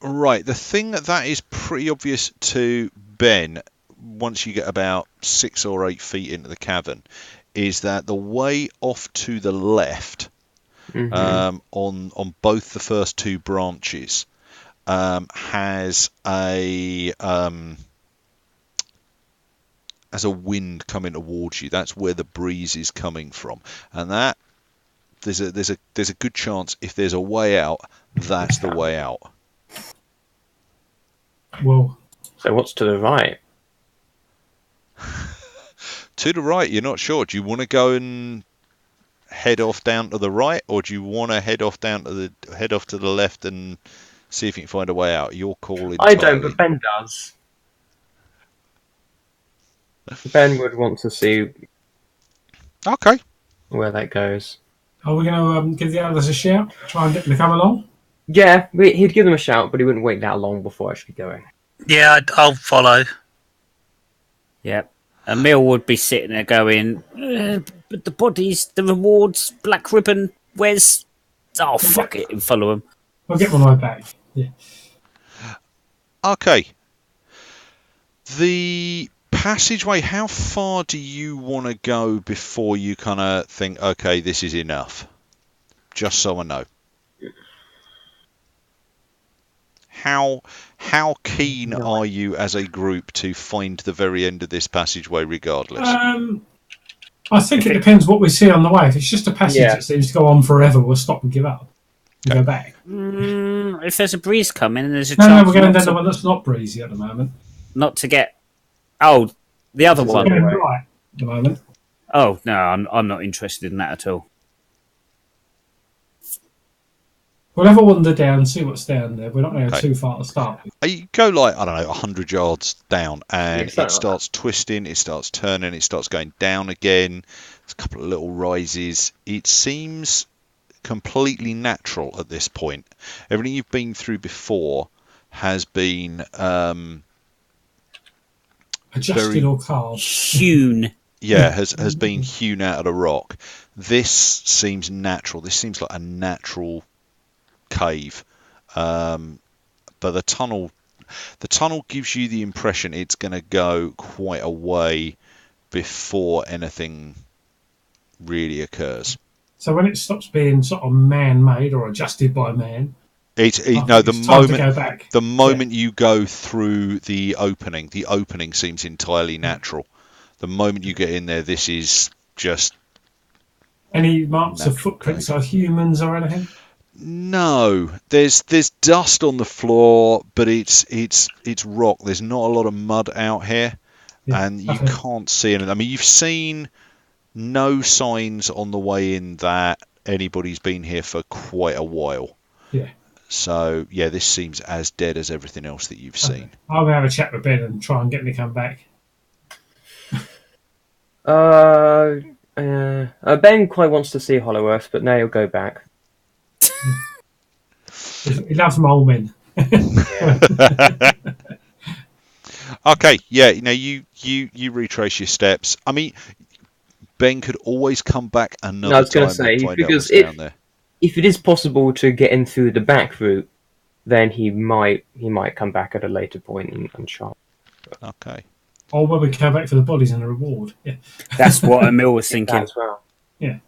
Right, the thing that is pretty obvious to Ben once you get about 6 or 8 feet into the cavern is that the way off to the left, on both the first 2 branches, has a wind coming towards you. That's where the breeze is coming from, and that there's a good chance if there's a way out, that's the way out. Well, So what's to the right? To the right, you're not sure. Do you want to go and head off down to the right, or do you want to head off to the left and see if you can find a way out? Your call entirely. I don't, but Ben does. Ben would want to see Okay. where that goes. are we going to give the others a shout? Try and get them to come along? Yeah, he'd give them a shout, but he wouldn't wait that long before actually going. Yeah, I'll follow. Yep. Emil would be sitting there going, but the bodies, the rewards, black ribbon, where's... Oh, fuck it, and follow him. I'll get my back. Yeah. Okay. The passageway, how far do you want to go before you kind of think, okay, this is enough? Just so I know. How keen are you as a group to find the very end of this passageway regardless? I think it depends what we see on the way. If it's just a passage that seems to go on forever, we'll stop and give up and go back. If there's a breeze coming and there's a No, chance... we're going down the one that's not breezy at the moment. Not to get... Oh, the other one. We're going right at the moment. Oh, no, I'm not interested in that at all. We'll have a wander down and see what's down there. We're not going to go too far to start with. You go like, I don't know, 100 yards down, and Yeah, it starts twisting, it starts turning, it starts going down again. There's a couple of little rises. It seems completely natural at this point. Everything you've been through before has been adjusted or carved. Hewn. Yeah, has been hewn out of the rock. This seems natural. This seems like a natural cave, but the tunnel gives you the impression it's going to go quite a way before anything really occurs. So when it stops being sort of man-made or adjusted by man, the moment you go through the opening seems entirely natural. The moment you get in there, this is just any marks of footprints of humans or anything. No, there's dust on the floor, but it's rock. There's not a lot of mud out here, and you can't see it. I mean, you've seen no signs on the way in that anybody's been here for quite a while. Yeah. So yeah, this seems as dead as everything else that you've seen. I'll have a chat with Ben and try and get him to come back. Ben quite wants to see Hollow Earth, but now he'll go back. He loves mole men. Okay, yeah, you retrace your steps. I mean, Ben could always come back another time. I was going to say, because if it is possible to get in through the back route, then he might come back at a later point and try. Okay. Or when we come back for the bodies and the reward. Yeah. That's what Emil was thinking. As well. Yeah.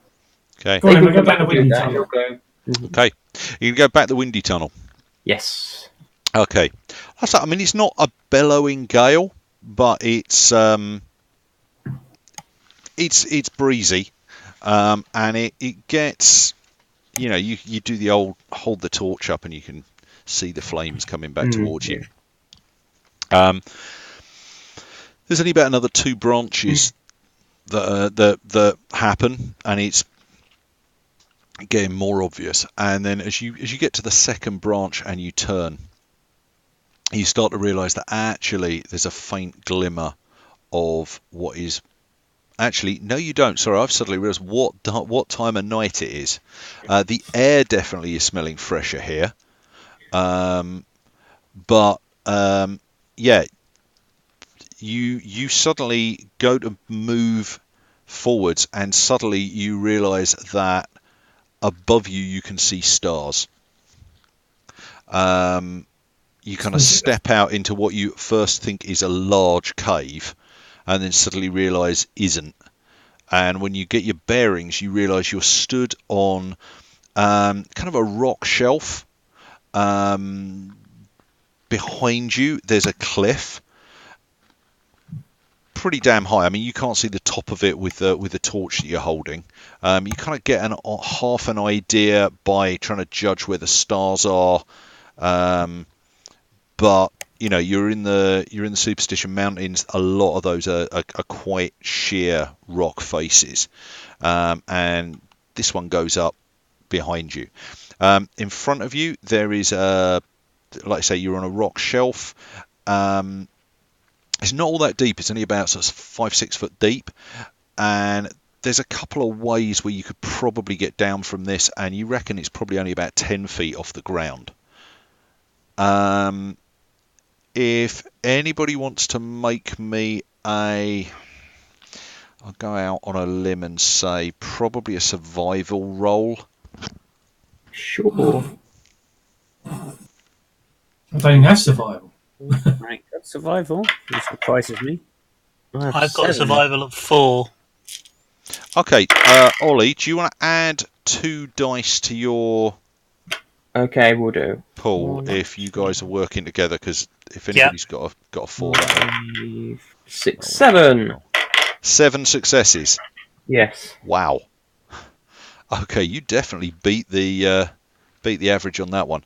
Okay. Go on, we'll go back the windy tunnel. Okay. You can go back the windy tunnel. Yes. Okay. I mean, it's not a bellowing gale, but it's breezy, and it gets, you do the old hold the torch up and you can see the flames coming back towards you. There's only about another 2 branches that happen, and it's getting more obvious. And then as you get to the second branch and you turn, you start to realise that actually there's a faint glimmer of what is. Actually, no, you don't. Sorry, I've suddenly realised what time of night it is. The air definitely is smelling fresher here, but yeah, you suddenly go to move forwards, and suddenly you realise that above you can see stars. you kind of step out into what you first think is a large cave, and then suddenly realise isn't. And when you get your bearings, you realise you're stood on kind of a rock shelf. Behind you, there's a cliff, pretty damn high. I mean, you can't see the top of it with the torch that you're holding. You kind of get half an idea by trying to judge where the stars are. But you know, you're in the Superstition Mountains. A lot of those are quite sheer rock faces, and this one goes up behind you. In front of you, there is like I say, you're on a rock shelf. It's not all that deep. It's only about sort of 5-6 foot deep, and there's a couple of ways where you could probably get down from this, and you reckon it's probably only about 10 feet off the ground. If anybody wants to make me I'll go out on a limb and say probably a survival roll. Sure. I don't even have survival. Right, got survival. Which surprises me. I've got a survival at 4. Okay, Ollie, do you want to add 2 dice to your Okay, we'll do. pool if you guys are working together? Because if anybody's got a 4, 5, 6, 7. 7 successes. Yes. Wow. Okay, you definitely beat the average on that one.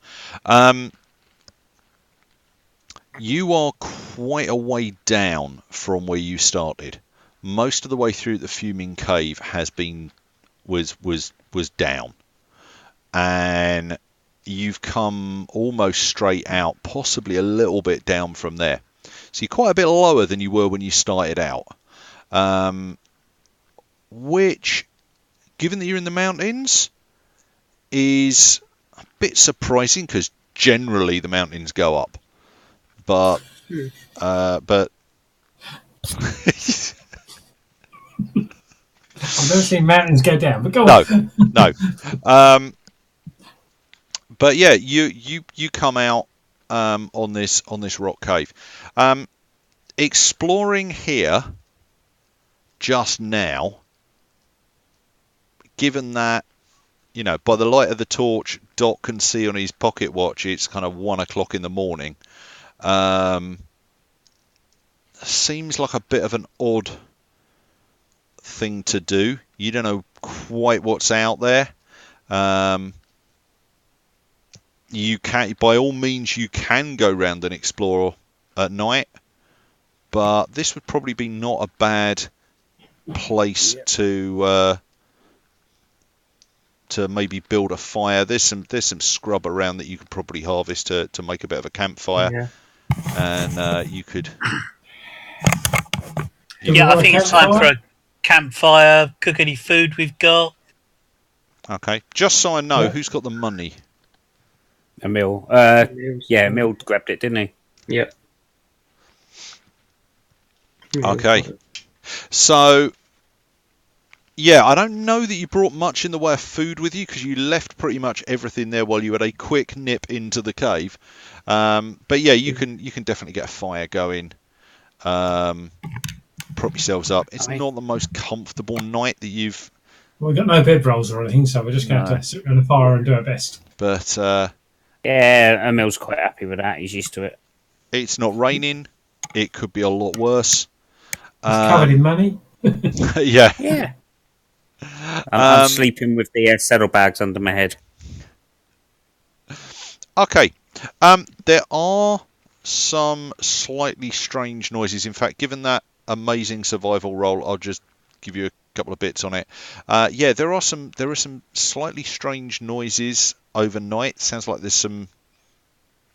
You are quite a way down from where you started. Most of the way through the Fuming Cave was down, and you've come almost straight out, possibly a little bit down from there. So you're quite a bit lower than you were when you started out, which, given that you're in the mountains, is a bit surprising because generally the mountains go up, but I've never seen mountains go down, but go on. No. But yeah, you come out on this rock cave. Exploring here just now, given that, you know, by the light of the torch, Doc can see on his pocket watch it's kind of 1 o'clock in the morning. Seems like a bit of an odd thing to do. You don't know quite what's out there. You can, by all means, you can go round and explore at night, but this would probably be not a bad place to maybe build a fire. There's some scrub around that you could probably harvest to make a bit of a campfire, and you could. Yeah, I think it's time for a campfire. Cook any food we've got. Okay, just so I know, who's got the money? Emil. Yeah, Emil grabbed it, didn't he? Yep. Okay. So, yeah, I don't know that you brought much in the way of food with you because you left pretty much everything there while you had a quick nip into the cave. But yeah, you can definitely get a fire going. Prop yourselves up. It's not the most comfortable night that you've. Well, we've got no bed rolls or anything, so we're just going to have to sit around the fire and do our best. But yeah, Emil's quite happy with that. He's used to it. It's not raining. It could be a lot worse. It's covered in money. Yeah. Yeah. I'm sleeping with the saddlebags under my head. Okay. There are some slightly strange noises. In fact, given that amazing survival roll, I'll just give you a couple of bits on it. Yeah, there are some slightly strange noises overnight. Sounds like there's some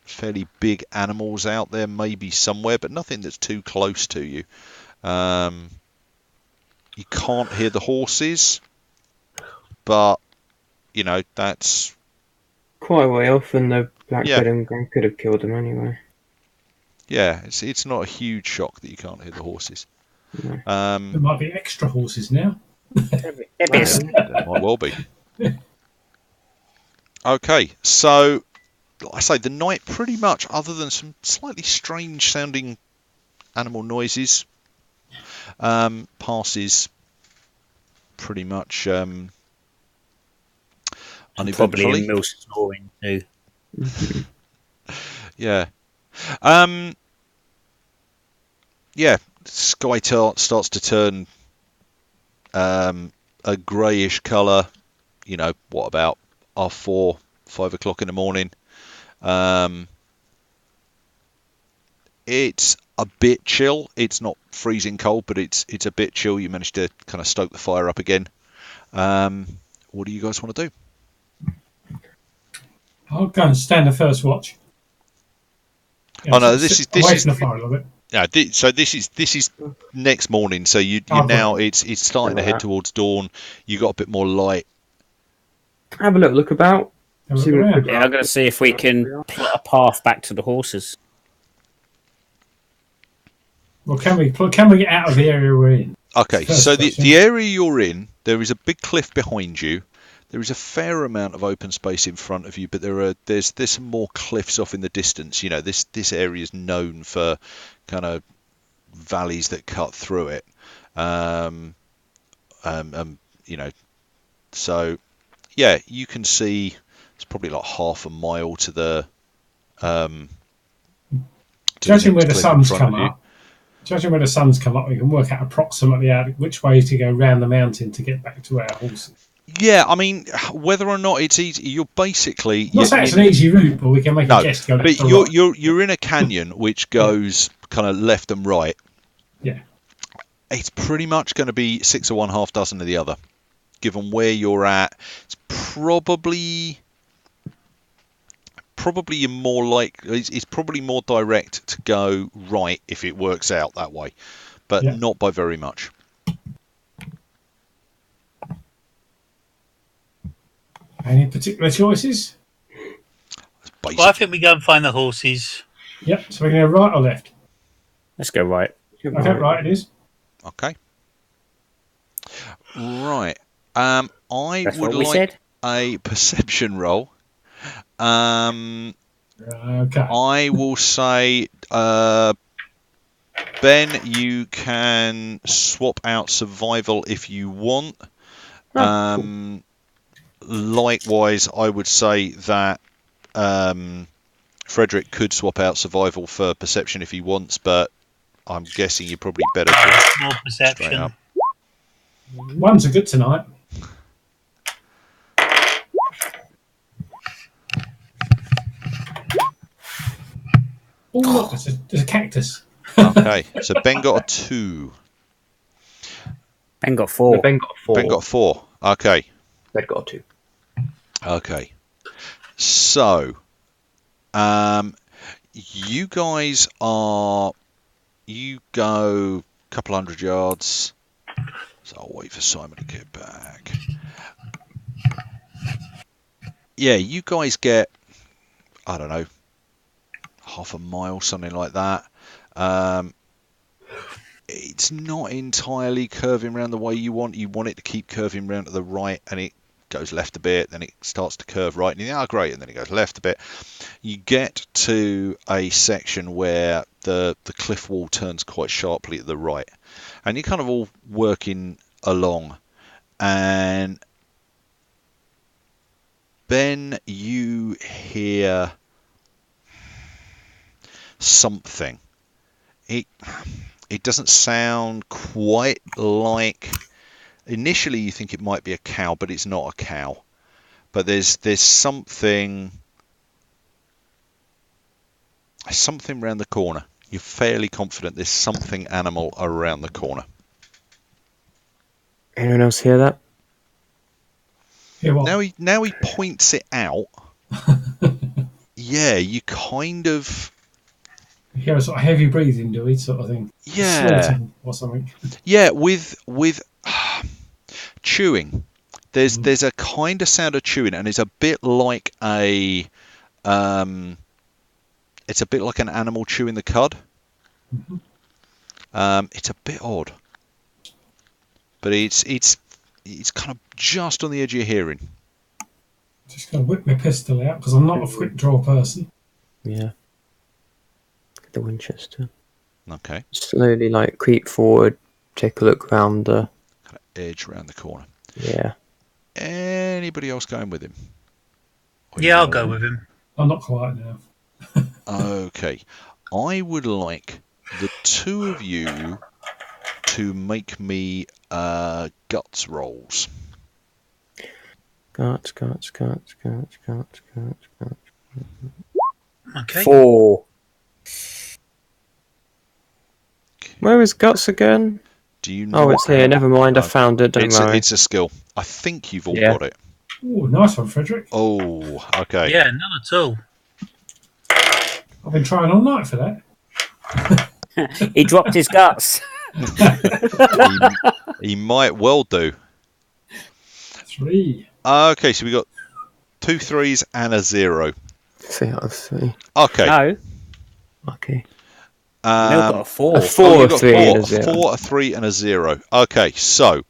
fairly big animals out there, maybe somewhere, but nothing that's too close to you. You can't hear the horses, but you know that's quite a way off, and the blackbird and gang could have killed them anyway. Yeah, it's not a huge shock that you can't hear the horses. No. There might be extra horses now. There might well be. Okay, so like I say, the night pretty much, other than some slightly strange sounding animal noises, passes pretty much And probably uneventfully. in Mill snoring too. Yeah. Yeah, sky starts to turn a greyish colour, what about 4:30, 5 o'clock in the morning. It's a bit chill. It's not freezing cold, but it's a bit chill. You managed to kind of stoke the fire up again. What do you guys want to do? I'll go and stand the first watch. Oh no, this is away from the fire a little bit. Yeah, so this is next morning. So you now it's starting to head towards dawn. You got a bit more light. Have a little look about. See what I'm going to see if we can plot a path back to the horses. Well, can we get out of the area we're in? Okay, so the area you're in, there is a big cliff behind you. There is a fair amount of open space in front of you, but there's some more cliffs off in the distance. This area is known for kind of valleys that cut through it. So yeah, you can see it's probably like half a mile to the judging where the sun's come up. Judging where the sun's come up, we can work out approximately which way to go round the mountain to get back to our horses. Yeah, I mean, whether or not it's easy, you're basically... Not saying it's an easy route, but we can make a guess to go left or right. You're in a canyon which goes kind of left and right. Yeah. It's pretty much going to be 6 of one, half dozen of the other. Given where you're at, it's probably more it's probably more direct to go right if it works out that way, but not by very much. Any particular choices? Well, I think we go and find the horses. Yep. So we're going to go right or left? Let's go right. Okay, right it is. Okay. Right. I would like a perception roll. Okay. I will say, Ben, you can swap out survival if you want. Cool. Likewise, I would say that Frederick could swap out survival for perception if he wants, but I'm guessing you're probably better to more perception. Ones are good tonight. Oh, look, there's a cactus. Okay, so Ben got a 2. Ben got 4. No, Ben got 4. Ben got 4. Okay. Ben got 2. Okay. So, you guys you go a couple hundred yards. So I'll wait for Simon to get back. Yeah, you guys get, I don't know, half a mile, something like that. It's not entirely curving around the way you want. You want it to keep curving around to the right, and it goes left a bit, then it starts to curve right, and you think, oh great, and then it goes left a bit. You get to a section where the cliff wall turns quite sharply to the right, and you're kind of all working along, and Ben, you hear something. It doesn't sound quite like... Initially you think it might be a cow, but it's not a cow. But there's something around the corner. You're fairly confident there's something animal around the corner. Anyone else hear that? Hear what? Now he points it out. Yeah, you kind of... You hear a sort of heavy breathing, do we? Sort of thing. Yeah. Snorting or something. Yeah, with chewing. There's a kind of sound of chewing, and it's a bit like it's a bit like an animal chewing the cud. It's a bit odd, but it's kind of just on the edge of your hearing. Just going to whip my pistol out because I'm not a quick draw person. Yeah. The Winchester. Okay. Slowly, like, creep forward, take a look round the... Kind of edge around the corner. Yeah. Anybody else going with him? Yeah, I'll go with him. I'm not quiet now. Okay. I would like the two of you to make me guts rolls. Guts. Okay. 4. Where is Guts again? Do you know? Oh, it's here. Never mind. I found it. Don't worry. It's a skill. I think you've all Yeah. got it. Oh, nice one, Frederick. Oh, okay. Yeah, none at all. I've been trying all night for that. He dropped his guts. He might well do. 3. Okay, so we got 2 3s and a 0. 3 out of 3. Okay. No, Okay. Neil got a 4. A 4, Oh, you a got 3, and a 4, 0. 4, a 3, and a 0. Okay, so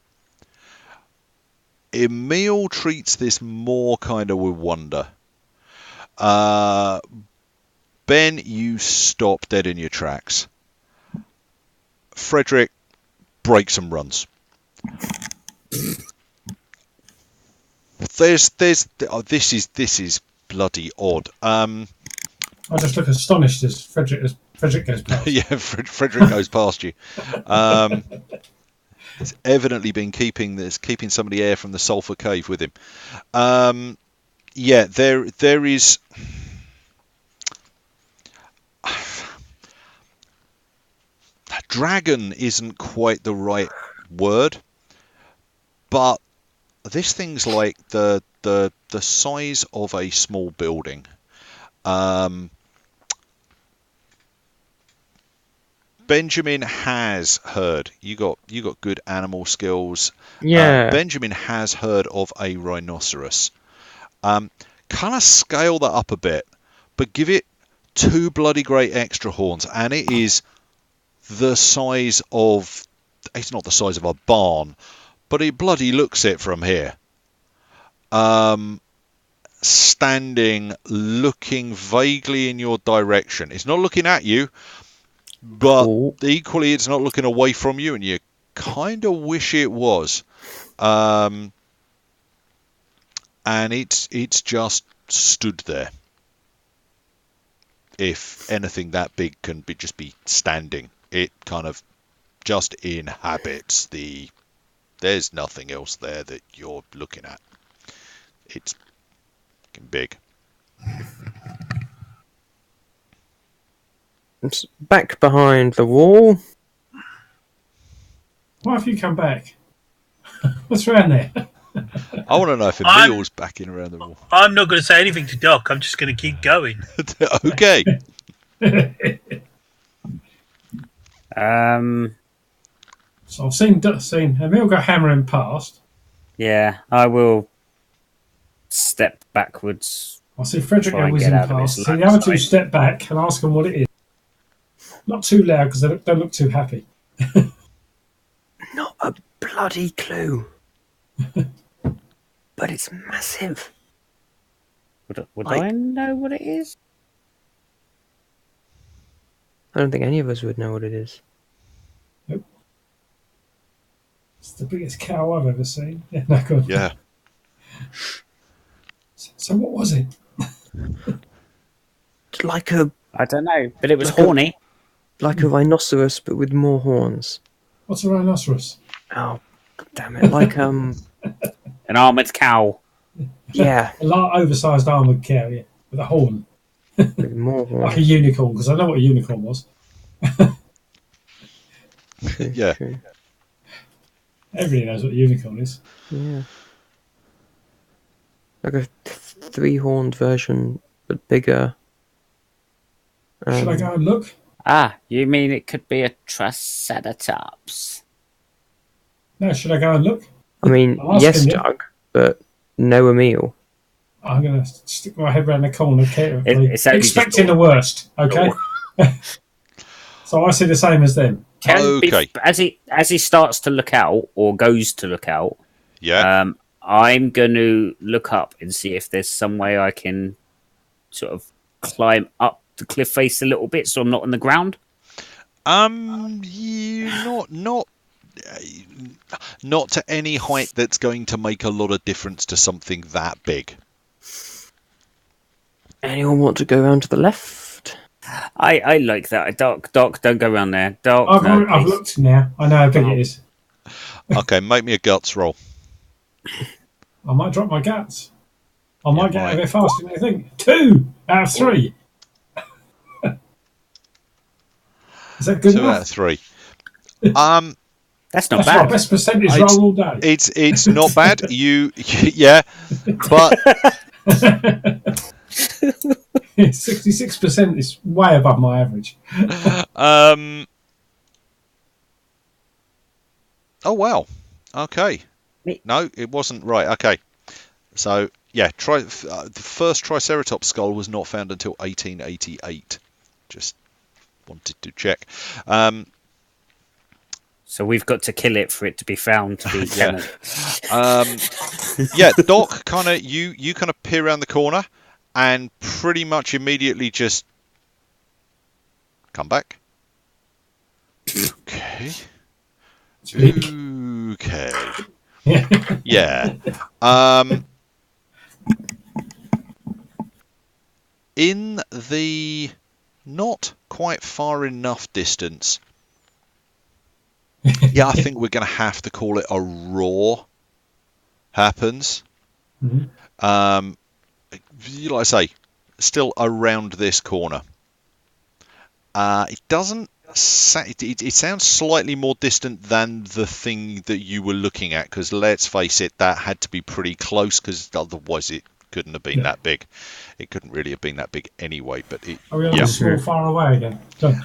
Emil treats this more kind of with wonder. Ben, you stop dead in your tracks. Frederick breaks and runs. This is bloody odd. I just look astonished as Frederick goes past. Yeah, Frederick goes past you. It's evidently been keeping some of the air from the sulfur cave with him. Yeah, there is. Dragon isn't quite the right word, but this thing's like the size of a small building. Benjamin has heard. You got good animal skills. Yeah. Benjamin has heard of a rhinoceros. Kind of scale that up a bit, but give it 2 bloody great extra horns, and it is the size of. It's not the size of a barn, but it bloody looks it from here. Standing, looking vaguely in your direction. It's not looking at you, but equally it's not looking away from you, and you kind of wish it was. And it's just stood there. If anything that big can just be standing, it kind of just inhabits the. There's nothing else there that you're looking at. It's big. It's back behind the wall. Why have you come back? What's around there? I want to know if Emil's backing around the wall. I'm not going to say anything to Doc. I'm just going to keep going. Okay. So I've seen Emil go hammering past. Yeah, I will step backwards. I see Frederick Try and whizzing get out of past. this So the other two landslide. step back and ask them what it is. Not too loud because they don't look too happy. Not a bloody clue. But it's massive. Would Like- I know what it is? I don't think any of us would know what it is. It's the biggest cow I've ever seen. Yeah, no, go on. Yeah. So what was it? It's like a I don't know, but it was Like a- horny. rhinoceros, but with more horns. What's a rhinoceros? Oh, damn it! Like An armoured cow. yeah, A oversized armoured cow, yeah, with a horn. with more Like a horns. unicorn, because I know what a unicorn was. Yeah. True. Everybody knows what a unicorn is. Yeah. Like a 3-horned version, but bigger. Should I go and look? Ah, you mean it could be a Triceratops? No, should I go and look? I mean, I'm yes, asking you. Doug, but no Emil. I'm going to stick my head round the corner carefully, It's only just expecting the worst, okay? So I see the same as them. Okay. As he starts to look out or goes to look out, Yeah. I'm going to look up and see if there's some way I can sort of climb up the cliff face a little bit, so I'm not on the ground. You not to any height that's going to make a lot of difference to something that big. Anyone want to go around to the left? I like that. Doc, don't go around there. Doc, I've looked now. I know how big it is. Okay, make me a guts roll. I might drop my guts. I might get out of it faster than you think. 2 out of 3. Is that good 2 enough? out of 3. That's not That's bad. my best percentage roll all day. It's not bad. Yeah, but 66% is way above my average. Oh wow. Okay. No, it wasn't right. Okay. So yeah, the first Triceratops skull was not found until 1888. Just wanted to check. So we've got to kill it for it to be found to be yeah. Yeah, Doc, kind of you kind of peer around the corner and pretty much immediately just come back. Okay. Okay. Yeah. In the not quite far enough distance, yeah, I think we're going to have to call it a roar happens. Mm-hmm. Like I say, still around this corner. It doesn't. It sounds slightly more distant than the thing that you were looking at, because let's face it, that had to be pretty close, because otherwise it couldn't have been that big. It couldn't really have been that big anyway. But Are we on the small far away again?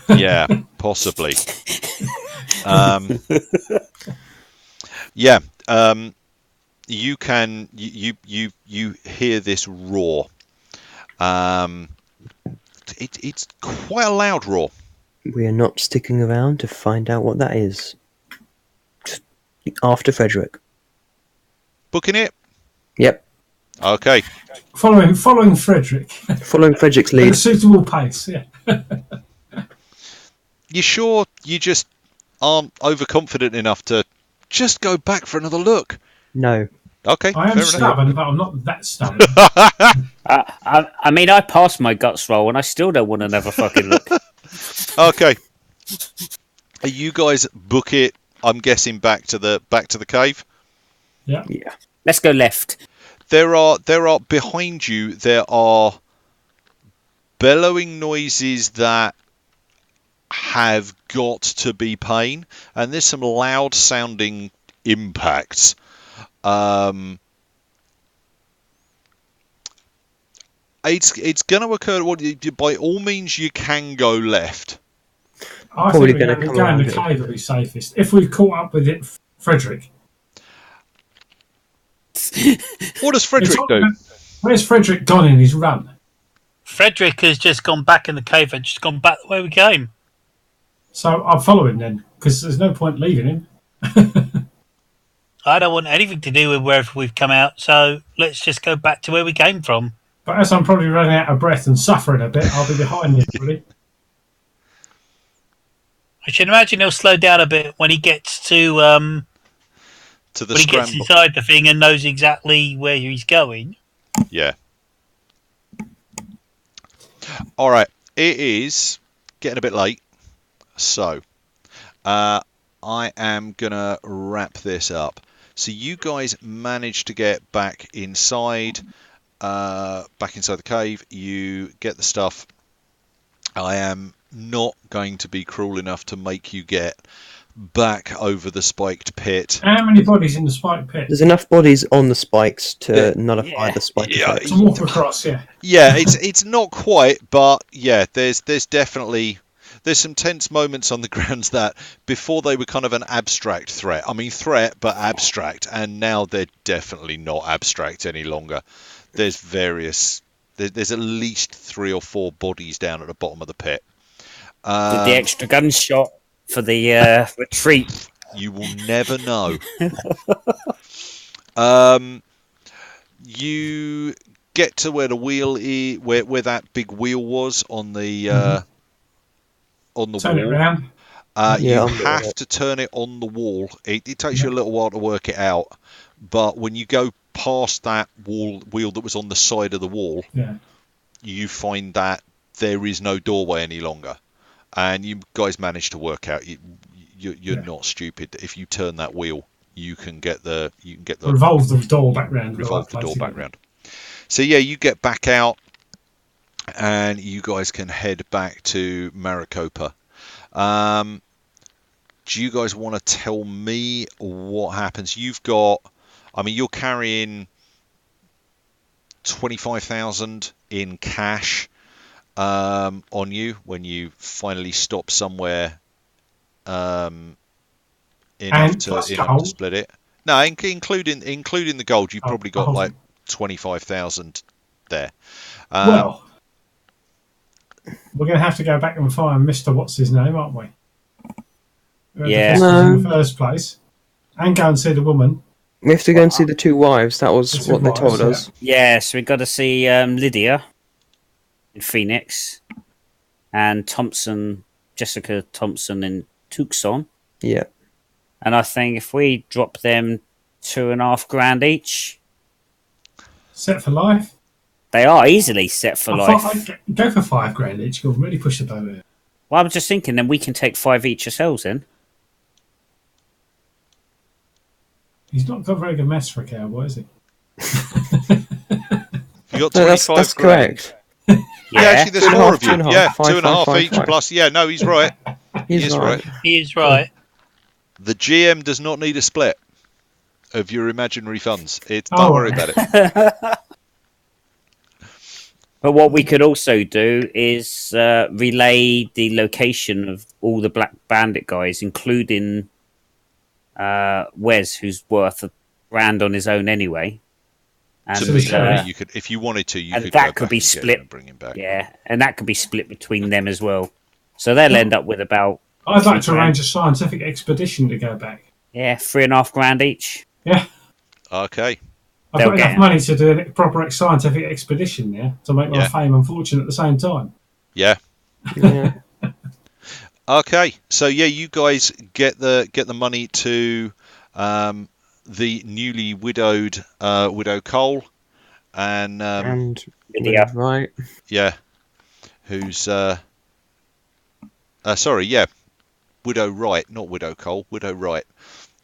Yeah, possibly. Yeah. You can you hear this roar. It's quite a loud roar. We are not sticking around to find out what that is. After Frederick. Booking it? Yep. Okay. Following Frederick. Following Frederick's lead. At a suitable pace, yeah. You sure you just aren't overconfident enough to just go back for another look? No. Okay. I am stubborn, but I'm not that stubborn. I mean, I passed my guts roll and I still don't want another fucking look. Okay. You guys book it, I'm guessing back to the cave? Yeah. Let's go left. There are behind you, there are bellowing noises that have got to be pain, and there's some loud sounding impacts. It's going to occur. By all means, you can go left. I think we're going to the cave will be safest. If we've caught up with it, Frederick. What does Frederick do? Where's Frederick gone in his run? Frederick has just gone back in the cave and just gone back the way we came. So I'll follow him then, because there's no point leaving him. I don't want anything to do with wherever we've come out, so let's just go back to where we came from. But as I'm probably running out of breath and suffering a bit, I'll be behind you, really. I should imagine he'll slow down a bit when he gets to the when he gets inside the thing and knows exactly where he's going. Yeah. All right. It is getting a bit late, so I am gonna wrap this up. So you guys managed to get back inside the cave. You get the stuff. I am not going to be cruel enough to make you get back over the spiked pit. How many bodies in the spiked pit? There's enough bodies on the spikes to nullify the spike effect. To walk across, yeah. Yeah, it's not quite, but yeah, there's definitely some tense moments on the grounds that before they were kind of an abstract threat. I mean, threat, but abstract, and now they're definitely not abstract any longer. There's there's at least 3 or 4 bodies down at the bottom of the pit. Did the extra gunshot for the retreat? You will never know. You get to where the wheel is, where that big wheel was on the Turn it wall. round. You have to turn it on the wall. It takes you a little while to work it out, but when you go past that wheel that was on the side of the wall, you find that there is no doorway any longer, and you guys manage to work out you're not stupid. If you turn that wheel, you can get the revolve the door back round. Revolve the door back round. So yeah, you get back out, and you guys can head back to Maricopa. Do you guys want to tell me what happens? You're carrying 25,000 in cash on you when you finally stop somewhere enough to split it. No, including the gold, you've probably got like 25,000 there. Well, we're going to have to go back and find Mr. What's his name, aren't we? Yeah. In the first place, and go and see the woman. We have to go and see the two wives. That was what they told us. Yeah, so we've got to see Lydia in Phoenix and Jessica Thompson in Tucson. Yeah. And I think if we drop them $2,500 each, set for life. They are easily set for life. I'd go for $5,000 each. You'll really push the boat here. Well, I was just thinking, then we can take 5 each ourselves then. He's not got a very good mess for a cowboy, is he? You got 25 that's grand. Correct. Yeah, actually, there's more of you. Yeah, 2.5 each plus. Yeah, no, he's right. He is right. He is right. The GM does not need a split of your imaginary funds. Don't worry about it. But what we could also do is relay the location of all the Black Bandit guys, including Wes, who's worth $1,000 on his own anyway. And you could, if you wanted to, you and could. That could be split. And bring him back. Yeah, and that could be split between them as well. So they'll end up with about. I'd like to arrange a scientific expedition to go back. Yeah, $3,500 each. Yeah. Okay. I've got enough money to do a proper scientific expedition there to make my fame and fortune at the same time. Yeah. Okay, so yeah, you guys get the money to the newly widowed widow Cole and Lydia, right? Yeah, who's Widow Wright, not Widow Cole, Widow Wright,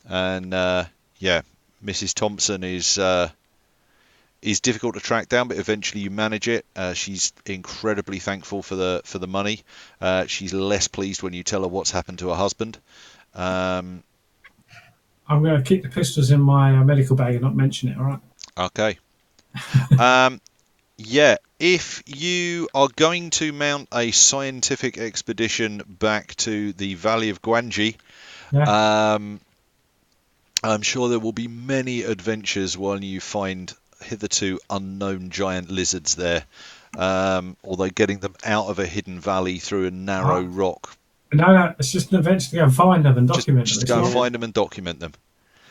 and Mrs. Thompson is difficult to track down, but eventually you manage it. She's incredibly thankful for the money. She's less pleased when you tell her what's happened to her husband. I'm going to keep the pistols in my medical bag and not mention it, all right? Okay. If you are going to mount a scientific expedition back to the Valley of Guanji, I'm sure there will be many adventures while you find hitherto unknown giant lizards there, although getting them out of a hidden valley through a narrow rock. No, it's just an adventure to go and find them and document them. Just go and find them and document them.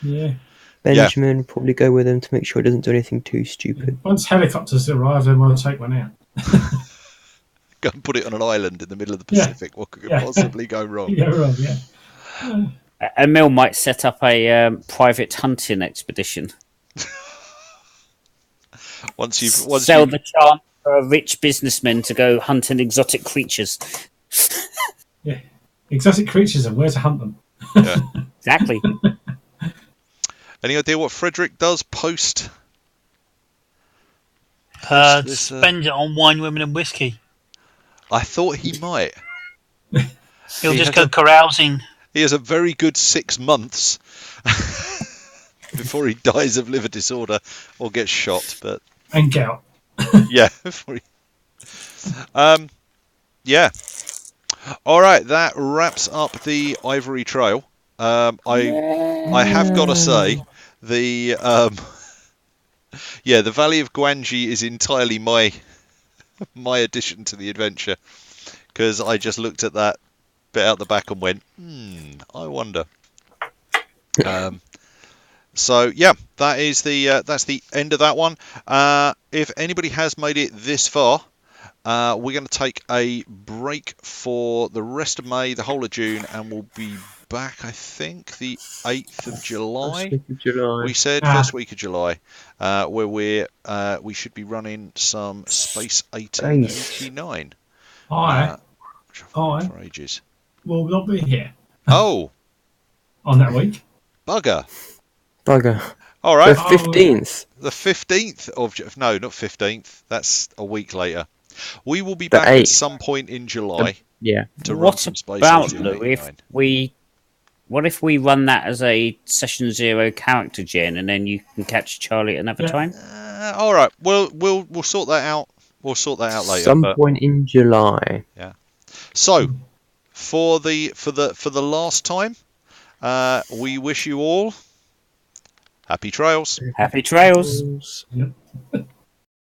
Yeah. Benjamin will probably go with him to make sure he doesn't do anything too stupid. Once helicopters arrive, then we'll take one out. Go and put it on an island in the middle of the Pacific. What could possibly go wrong? Emil might set up a private hunting expedition. Once sell the chance for a rich businessman to go hunting exotic creatures. Yeah, exotic creatures and where to hunt them. Yeah, exactly. Any idea what Frederick does post? Spend it on wine, women, and whiskey. I thought he might. He'll just go carousing. He has a very good 6 months before he dies of liver disorder or gets shot. And gout. Yeah. All right, that wraps up the Ivory Trail. I have got to say, the Valley of Guanji is entirely my addition to the adventure, because I just looked at that bit out the back and went, I wonder. So yeah, that is that's the end of that one. If anybody has made it this far, we're going to take a break for the rest of May, the whole of June, and we'll be back, I think, the 8th of July. First week of July. We said first week of July, where we should be running some Space 1889. I Which I've wanted for ages. will not be here Oh, on that week. bugger. All right. The 15th. The 15th of... No, not 15th. That's a week later. We will be The back at 8th. some point in July. Yeah. To run What some Space about, 1889. what if we run that as a Session 0 character gen, and then you can catch Charlie at another time? All right. We'll sort that out. We'll sort that out later. Some point in July. Yeah. So, for the last time, we wish you all happy trails. Happy trails. Yep.